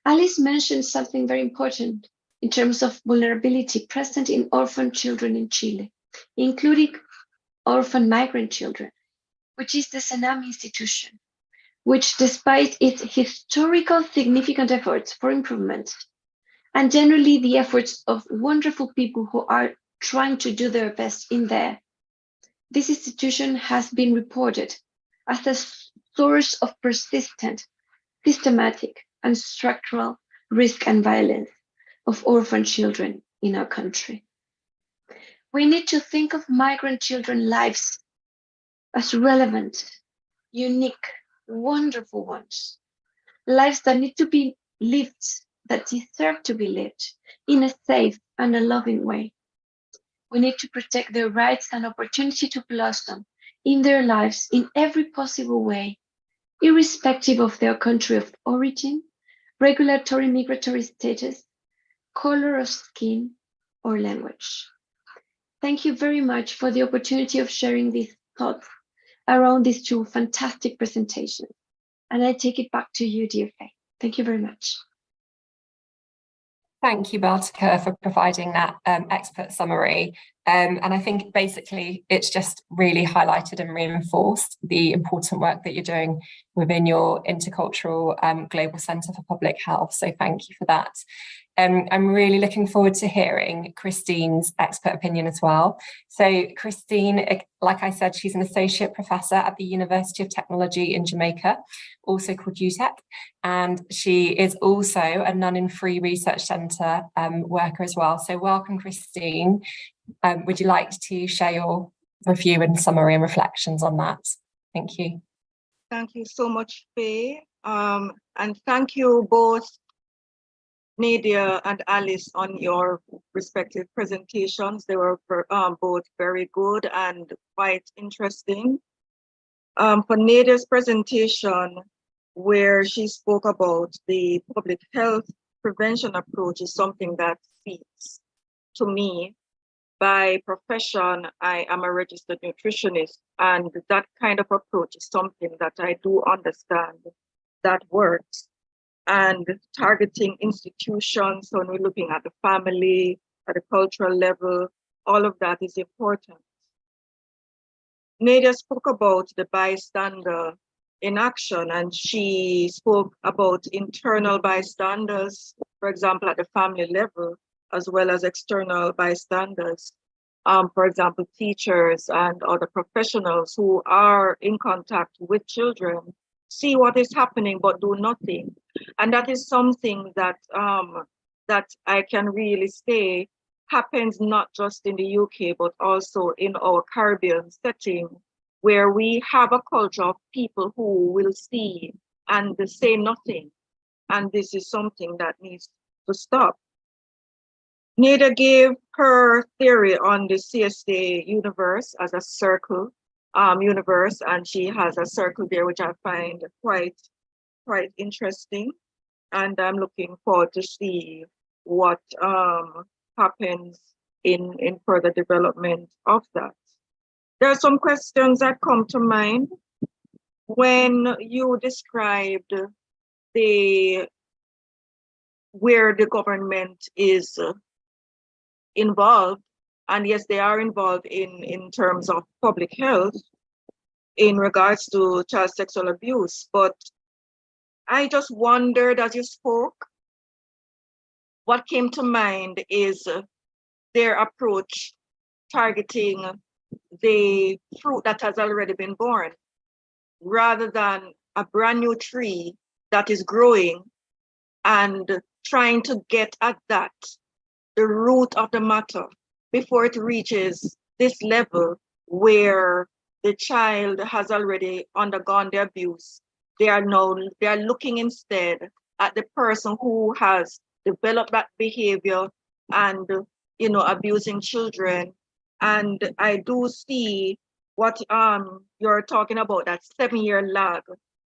Alice mentioned something very important in terms of vulnerability present in orphan children in Chile, including orphan migrant children, which is the Senam institution, which despite its historical significant efforts for improvement, and generally the efforts of wonderful people who are trying to do their best in there, this institution has been reported as a source of persistent, systematic, and structural risk and violence of orphan children in our country. We need to think of migrant children's lives as relevant, unique, wonderful ones, lives that need to be lived, that deserve to be lived in a safe and a loving way. We need to protect their rights and opportunity to blossom in their lives in every possible way, irrespective of their country of origin, regulatory migratory status, color of skin, or language. Thank you very much for the opportunity of sharing these thoughts around these two fantastic presentations. And I take it back to you, dear Faye. Thank you very much. Thank you, Bartika, for providing that expert summary. And I think basically it's just really highlighted and reinforced the important work that you're doing within your Intercultural Global Centre for Public Health. So thank you for that. I'm really looking forward to hearing Christine's expert opinion as well. So Christine, like I said, she's an associate professor at the University of Technology in Jamaica, also called UTech, and she is also a None-in-Free Research Centre worker as well. So welcome, Christine. Would you like to share your review and summary and reflections on that? Thank you. Thank you so much, Faye. And thank you both, Nadia and Alice, on your respective presentations. They were both very good and quite interesting. For Nadia's presentation, where she spoke about the public health prevention approach, is something that speaks to me. by profession, I am a registered nutritionist, and that kind of approach is something that I do understand that works. And targeting institutions, when we're looking at the family, at the cultural level, all of that is important. Nadia spoke about the bystander in action, and she spoke about internal bystanders, for example, at the family level, as well as external bystanders. For example, teachers and other professionals who are in contact with children, see what is happening but do nothing. And that is something that that I can really say happens not just in the UK, but also in our Caribbean setting, where we have a culture of people who will see and say nothing. And this is something that needs to stop. Nadia gave her theory on the CSA universe as a circle universe, and she has a circle there, which I find quite interesting. And I'm looking forward to see what happens in further development of that. There are some questions that come to mind when you described where the government is involved, and yes, they are involved in terms of public health in regards to child sexual abuse. But I just wondered as you spoke, what came to mind is their approach targeting the fruit that has already been born, rather than a brand new tree that is growing and trying to get at that, the root of the matter, before it reaches this level where the child has already undergone the abuse. They are looking instead at the person who has developed that behavior and abusing children. And I do see what you're talking about, that 7-year lag,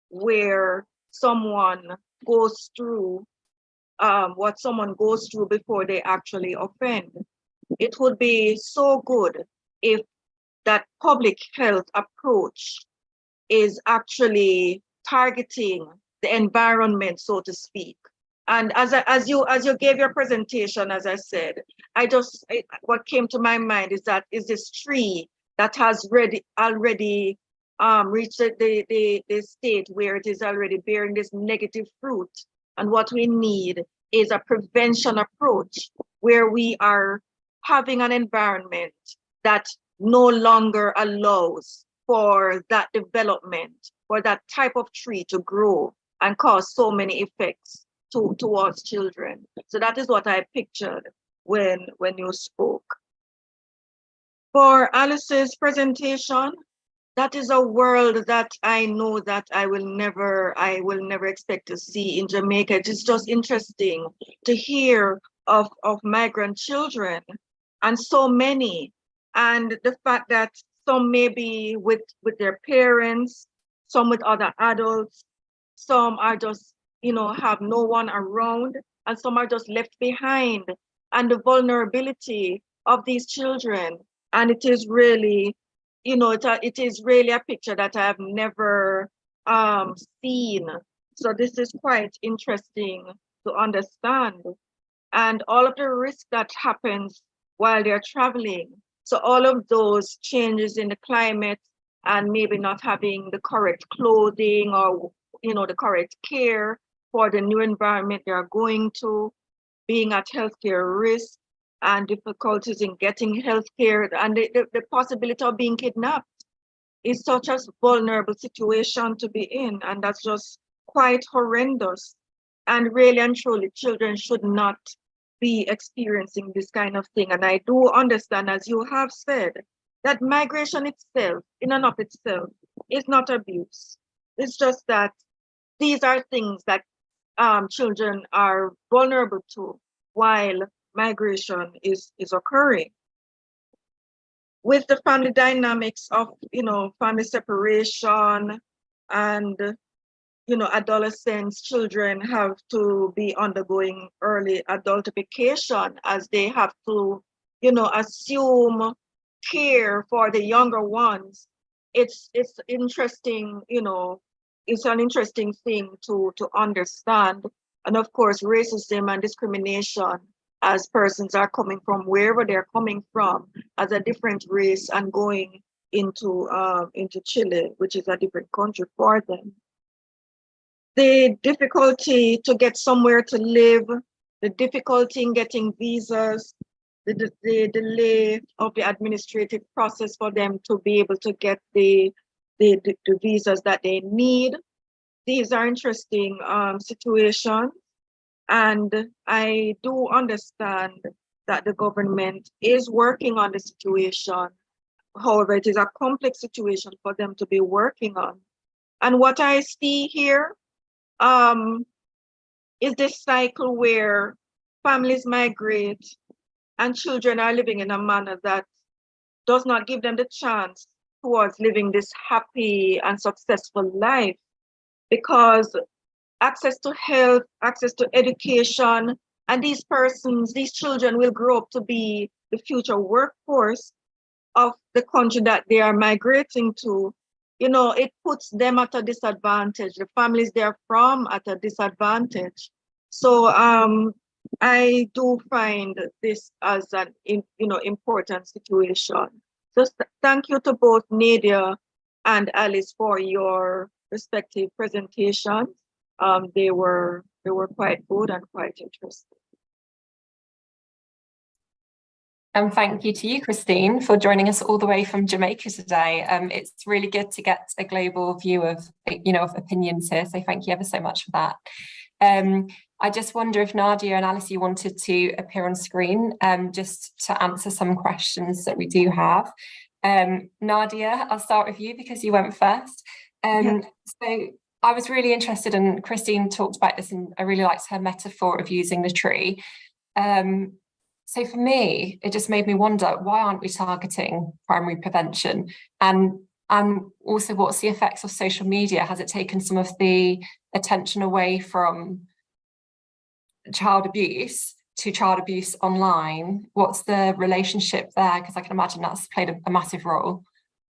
where someone goes through what someone goes through before they actually offend. It would be so good if that public health approach is actually targeting the environment, so to speak. And as you gave your presentation, as I said, what came to my mind is this tree that has already reached the state where it is already bearing this negative fruit. And what we need is a prevention approach where we are having an environment that no longer allows for that development, for that type of tree to grow and cause so many effects towards children. So that is what I pictured when you spoke. For Alice's presentation, that is a world that I know that I will never expect to see in Jamaica. It is just interesting to hear of migrant children, and so many, and the fact that some may be with their parents, some with other adults, some are just, have no one around, and some are just left behind, and the vulnerability of these children. And it is really, it is really a picture that I have never seen. So this is quite interesting to understand. And all of the risk that happens while they're traveling. So all of those changes in the climate, and maybe not having the correct clothing or the correct care for the new environment they are going to, being at healthcare risk, and difficulties in getting healthcare, and the possibility of being kidnapped is such a vulnerable situation to be in, and that's just quite horrendous. And really and truly, children should not be experiencing this kind of thing. And I do understand, as you have said, that migration itself, in and of itself, is not abuse. It's just that these are things that children are vulnerable to while migration is occurring. With the family dynamics of family separation, and adolescents, children have to be undergoing early adultification, as they have to assume care for the younger ones. It's interesting, it's an interesting thing to understand. And of course, racism and discrimination as persons are coming from wherever they're coming from as a different race and going into Chile, which is a different country for them. The difficulty to get somewhere to live, the difficulty in getting visas, the delay of the administrative process for them to be able to get the visas that they need. These are interesting situations. And I do understand that the government is working on the situation. However, it is a complex situation for them to be working on. And what I see here is this cycle where families migrate and children are living in a manner that does not give them the chance towards living this happy and successful life, because access to health, access to education, and these children will grow up to be the future workforce of the country that they are migrating to. It puts them at a disadvantage, the families they're from at a disadvantage. So I do find this as an important situation. So thank you to both Nadia and Alice for your respective presentations. They were quite good and quite interesting. And thank you to you, Christine, for joining us all the way from Jamaica today. It's really good to get a global view of opinions here. So thank you ever so much for that. I just wonder if Nadia and Alice, you wanted to appear on screen just to answer some questions that we do have. Nadia, I'll start with you because you went first. So I was really interested, and Christine talked about this, and I really liked her metaphor of using the tree. So for me, it just made me wonder, why aren't we targeting primary prevention? And also, what's the effects of social media? Has it taken some of the attention away from child abuse to child abuse online? What's the relationship there? Because I can imagine that's played a massive role.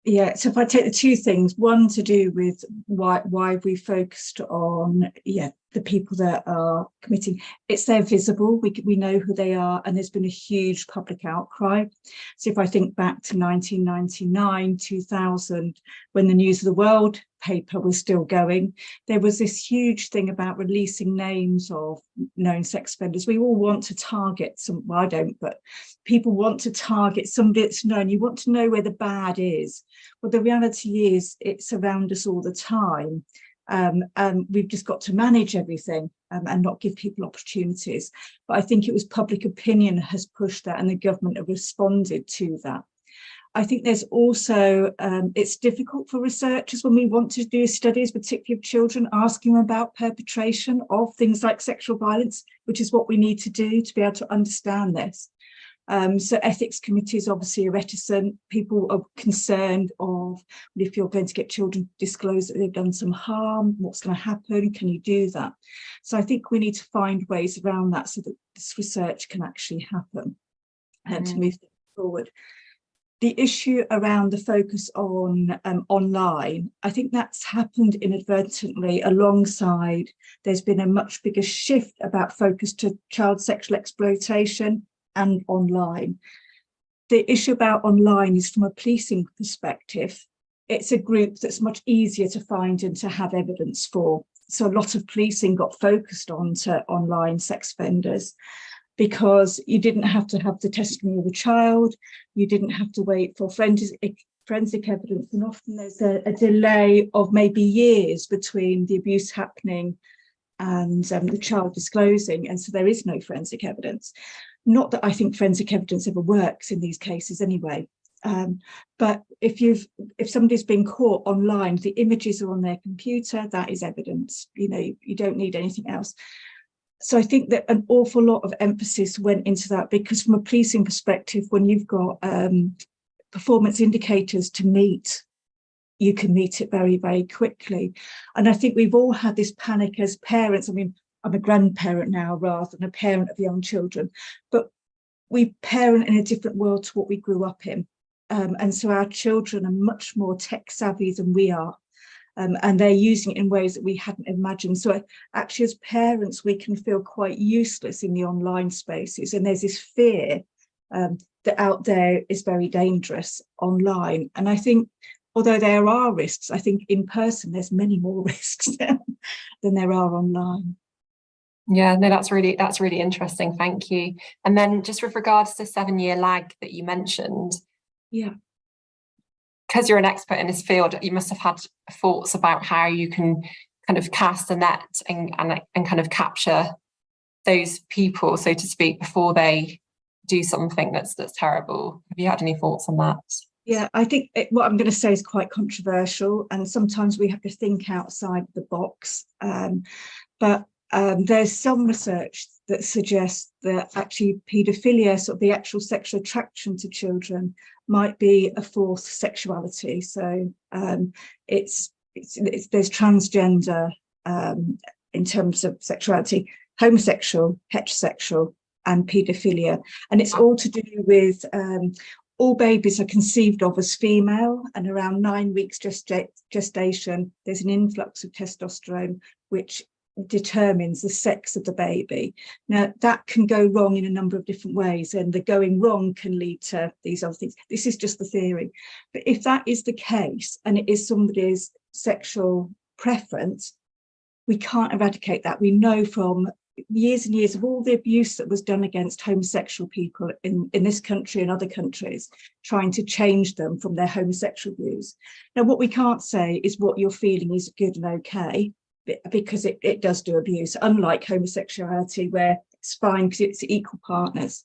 Yeah, so if I take the two things, one to do with why we focused on the people that are committing, it's they're visible, we know who they are, and there's been a huge public outcry. So if I think back to 1999, 2000, when the News of the World paper was still going, there was this huge thing about releasing names of known sex offenders. We all want to target some, well, I don't, but people want to target somebody that's known. You want to know where the bad is. Well, the reality is it's around us all the time. We've just got to manage everything and not give people opportunities. But I think it was public opinion has pushed that, and the government have responded to that. I think there's also, it's difficult for researchers when we want to do studies, particularly of children, asking them about perpetration of things like sexual violence, which is what we need to do to be able to understand this. So ethics committees obviously are reticent. People are concerned of, if you're going to get children to disclose that they've done some harm, what's going to happen? Can you do that? So I think we need to find ways around that so that this research can actually happen and to move forward. The issue around the focus on online, I think that's happened inadvertently alongside, there's been a much bigger shift about focus to child sexual exploitation and online. The issue about online is from a policing perspective. It's a group that's much easier to find and to have evidence for. So a lot of policing got focused on to online sex offenders, because you didn't have to have the testimony of a child, you didn't have to wait for forensic evidence, and often there's a delay of maybe years between the abuse happening and the child disclosing, and so there is no forensic evidence. Not that I think forensic evidence ever works in these cases anyway, but if somebody's been caught online, the images are on their computer, that is evidence. You don't need anything else. So I think that an awful lot of emphasis went into that, because from a policing perspective, when you've got performance indicators to meet, you can meet it very, very quickly. And I think we've all had this panic as parents. I mean, I'm a grandparent now rather than a parent of young children, but we parent in a different world to what we grew up in. And so our children are much more tech savvy than we are. And they're using it in ways that we hadn't imagined. So actually, as parents, we can feel quite useless in the online spaces. And there's this fear that out there is very dangerous online. And I think, although there are risks, I think in person, there's many more risks than there are online. Yeah, no, that's really interesting. Thank you. And then just with regards to 7-year lag that you mentioned. Yeah. Because you're an expert in this field, you must have had thoughts about how you can kind of cast a net and kind of capture those people, so to speak, before they do something that's terrible. Have you had any thoughts on that? Yeah, I think what I'm going to say is quite controversial, and sometimes we have to think outside the box. But there's some research that suggests that actually paedophilia, sort of the actual sexual attraction to children, might be a fourth sexuality. So there's transgender in terms of sexuality, homosexual, heterosexual, and paedophilia, and it's all to do with all babies are conceived of as female, and around 9 weeks gestation, there's an influx of testosterone, which determines the sex of the baby. Now, that can go wrong in a number of different ways, and the going wrong can lead to these other things. This is just the theory. But if that is the case, and it is somebody's sexual preference, we can't eradicate that. We know from years and years of all the abuse that was done against homosexual people in this country and other countries, trying to change them from their homosexual views. Now, what we can't say is what you're feeling is good and okay, because it does do abuse, unlike homosexuality, where it's fine because it's equal partners.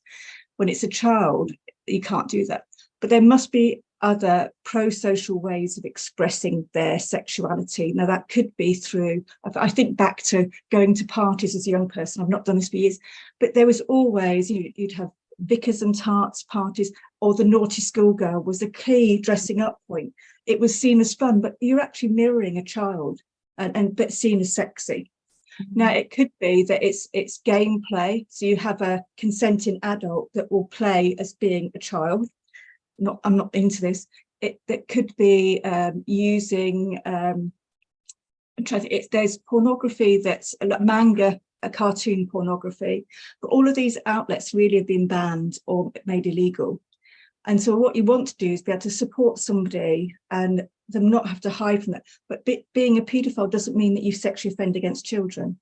When it's a child, you can't do that. But there must be other pro-social ways of expressing their sexuality. Now, that could be through, I think back to going to parties as a young person. I've not done this for years, but there was always, you'd have Vickers and Tarts parties, or the naughty schoolgirl was the key dressing up point. It was seen as fun, but you're actually mirroring a child but seen as sexy. Now, it could be that it's gameplay. So you have a consenting adult that will play as being a child. I'm not into this. That could be using. There's pornography that's like manga, a cartoon pornography, but all of these outlets really have been banned or made illegal. And so what you want to do is be able to support somebody and them not have to hide from that. But being a paedophile doesn't mean that you sexually offend against children.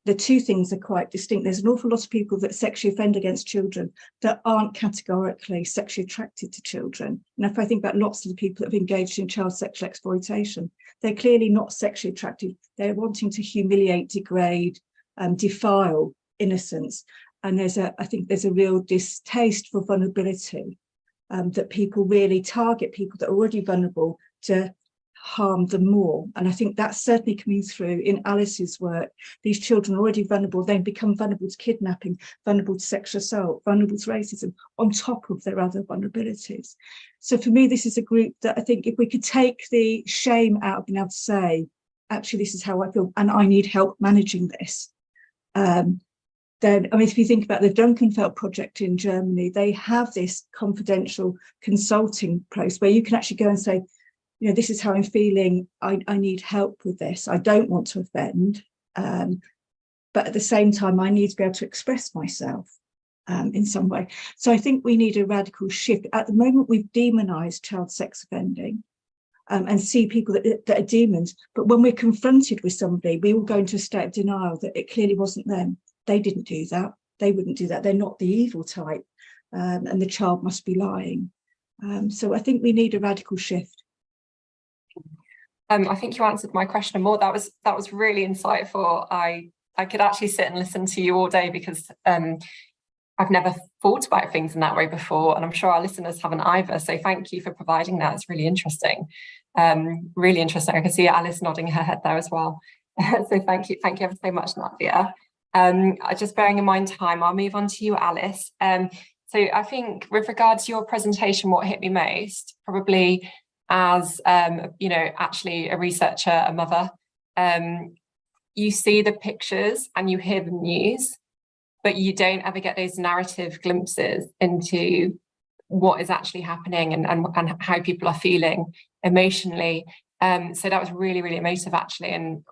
The two things are quite distinct. There's an awful lot of people that sexually offend against children that aren't categorically sexually attracted to children. And if I think about lots of the people that have engaged in child sexual exploitation, they're clearly not sexually attracted. They're wanting to humiliate, degrade, defile innocence. And I think there's a real distaste for vulnerability, that people really target people that are already vulnerable to harm them more. And I think that's certainly coming through in Alice's work. These children are already vulnerable, then become vulnerable to kidnapping, vulnerable to sexual assault, vulnerable to racism, on top of their other vulnerabilities. So for me, this is a group that I think if we could take the shame out of being able to say, actually, this is how I feel, and I need help managing this. Then, I mean, if you think about the Dunkenfeld project in Germany, they have this confidential consulting process where you can actually go and say, this is how I'm feeling. I need help with this. I don't want to offend. But at the same time, I need to be able to express myself in some way. So I think we need a radical shift. At the moment, we've demonized child sex offending and see people that are demons. But when we're confronted with somebody, we will go into a state of denial that it clearly wasn't them. They didn't do that. They wouldn't do that. They're not the evil type. And the child must be lying. So I think we need a radical shift. I think you answered my question more. That was really insightful. I could actually sit and listen to you all day because I've never thought about things in that way before, and I'm sure our listeners haven't either. So thank you for providing that. It's really interesting. Really interesting. I can see Alice nodding her head there as well. So thank you ever so much, Nadia. Just bearing in mind time, I'll move on to you, Alice. So I think with regards to your presentation, what hit me most, probably as actually a researcher, a mother, you see the pictures and you hear the news, but you don't ever get those narrative glimpses into what is actually happening and how people are feeling emotionally. So that was really, really emotive, actually, and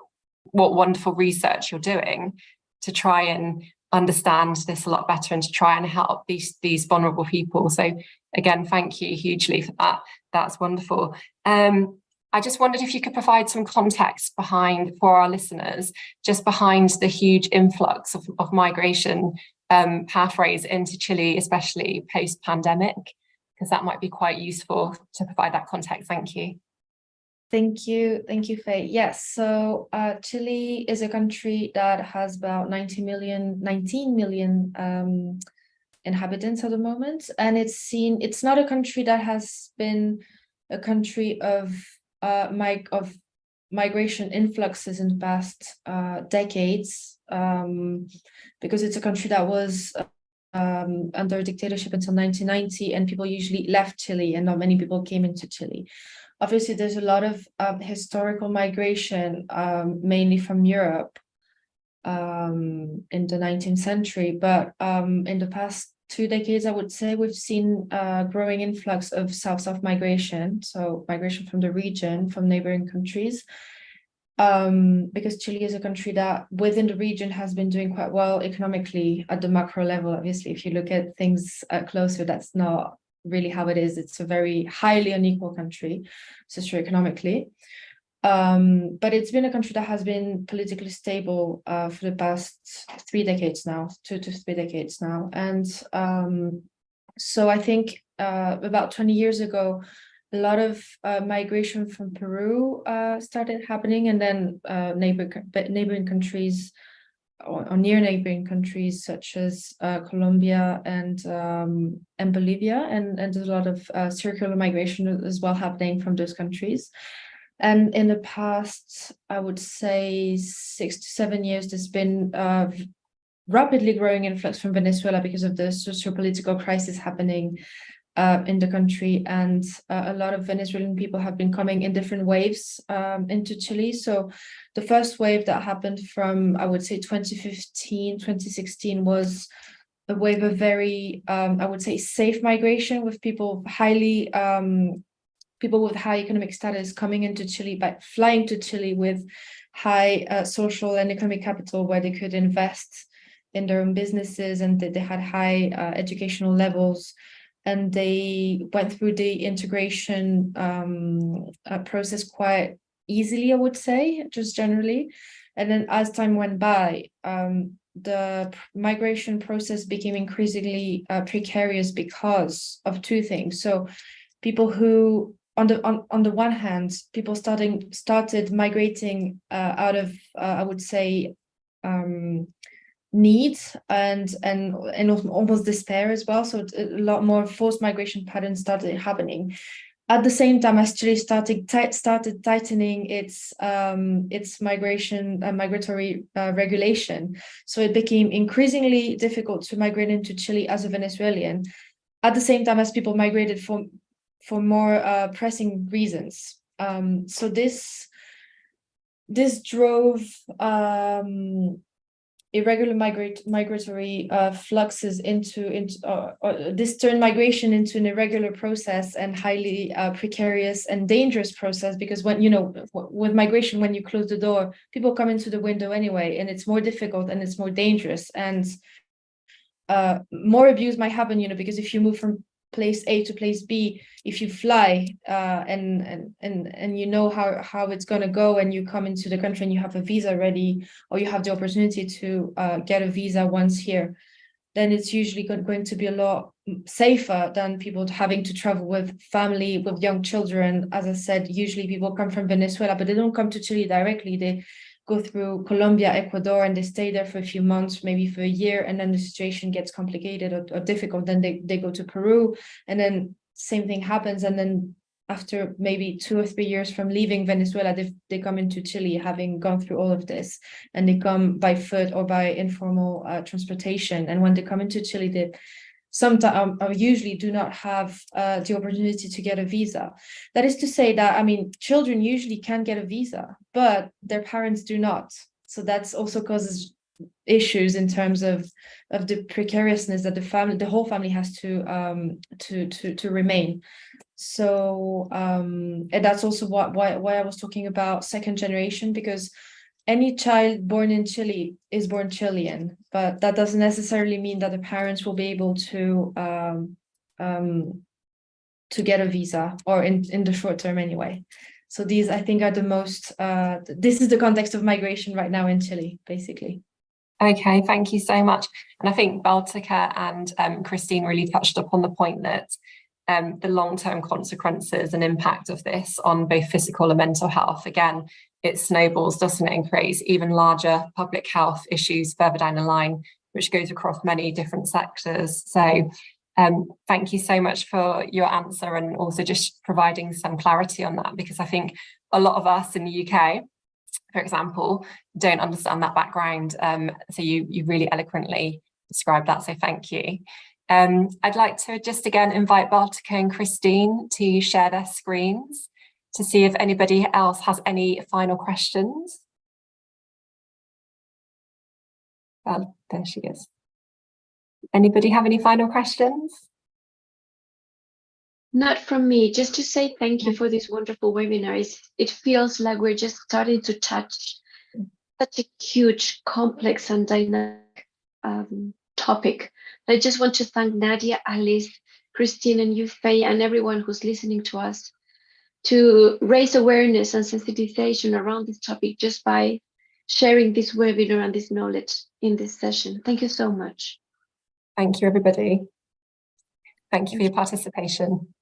what wonderful research you're doing to try and understand this a lot better and to try and help these vulnerable people. So again, thank you hugely for that. That's wonderful. I just wondered if you could provide some context behind, for our listeners, just behind the huge influx of migration pathways into Chile, especially post-pandemic, because that might be quite useful to provide that context. Thank you. Thank you, Faye. Yes, so Chile is a country that has about 19 million inhabitants at the moment, and it's not a country that has been a country of migration influxes in the past decades, because it's a country that was under dictatorship until 1990, and people usually left Chile, and not many people came into Chile. Obviously, there's a lot of historical migration, mainly from Europe in the 19th century. But in the past 2 decades, I would say we've seen a growing influx of South-South migration, so migration from the region, from neighboring countries. Because Chile is a country that within the region has been doing quite well economically at the macro level. Obviously, if you look at things closer, that's not really how it is. It's a very highly unequal country socioeconomically, but it's been a country that has been politically stable for the past 3 decades now, 2 to 3 decades now. And so I think about 20 years ago, a lot of migration from Peru started happening, and then neighboring countries or near neighboring countries such as Colombia and Bolivia, and there's a lot of circular migration as well happening from those countries. And in the past, I would say 6 to 7 years, there's been rapidly growing influx from Venezuela because of the socio-political crisis happening in the country, and a lot of Venezuelan people have been coming in different waves into Chile. So the first wave that happened from, I would say, 2015, 2016 was a wave of very, I would say, safe migration, with people with high economic status coming into Chile by flying to Chile with high social and economic capital, where they could invest in their own businesses, and they had high educational levels. And they went through the integration process quite easily, I would say, just generally. And then as time went by, the migration process became increasingly precarious because of 2 things. So people who, on the one hand, people started migrating out of, I would say, need and almost despair as well. So a lot more forced migration patterns started happening. At the same time, as Chile started tightening its migratory regulation, so it became increasingly difficult to migrate into Chile as a Venezuelan. At the same time as people migrated for more pressing reasons. So this drove irregular migratory fluxes into this turned migration into an irregular process and highly precarious and dangerous process, because when, with migration, when you close the door, people come into the window anyway, and it's more difficult and it's more dangerous, and more abuse might happen, because if you move from place A to place B, if you fly and you know how it's going to go, and you come into the country and you have a visa ready, or you have the opportunity to get a visa once here, then it's usually going to be a lot safer than people having to travel with family, with young children. As I said, usually people come from Venezuela, but they don't come to Chile directly. They go through Colombia, Ecuador, and they stay there for a few months, maybe for a year, and then the situation gets complicated or difficult. Then they go to Peru, and then same thing happens. And then after maybe 2 or 3 years from leaving Venezuela, they come into Chile, having gone through all of this, and they come by foot or by informal transportation. And when they come into Chile, they sometimes usually do not have the opportunity to get a visa. That is to say that, children usually can get a visa, but their parents do not. So that's also causes issues in terms of the precariousness that the whole family has to remain. So and that's also why I was talking about second generation, because any child born in Chile is born Chilean, but that doesn't necessarily mean that the parents will be able to get a visa, or in the short term anyway. So these, I think, are the most, this is the context of migration right now in Chile, basically. Okay, thank you so much. And I think Baltika and Christine really touched upon the point that the long-term consequences and impact of this on both physical and mental health, again, it snowballs, doesn't it, and creates even larger public health issues further down the line, which goes across many different sectors. So thank you so much for your answer, and also just providing some clarity on that, because I think a lot of us in the UK, for example, don't understand that background. So you really eloquently described that, so thank you. I'd like to just again invite Baltika and Christine to share their screens to see if anybody else has any final questions. Well, there she is. Anybody have any final questions? Not from me, just to say thank you for this wonderful webinar. It feels like we're just starting to touch such a huge, complex and dynamic topic. I just want to thank Nadia, Alice, Christine, and you, Faye, and everyone who's listening to us, to raise awareness and sensitization around this topic just by sharing this webinar and this knowledge in this session. Thank you so much. Thank you, everybody. Thank you for your participation.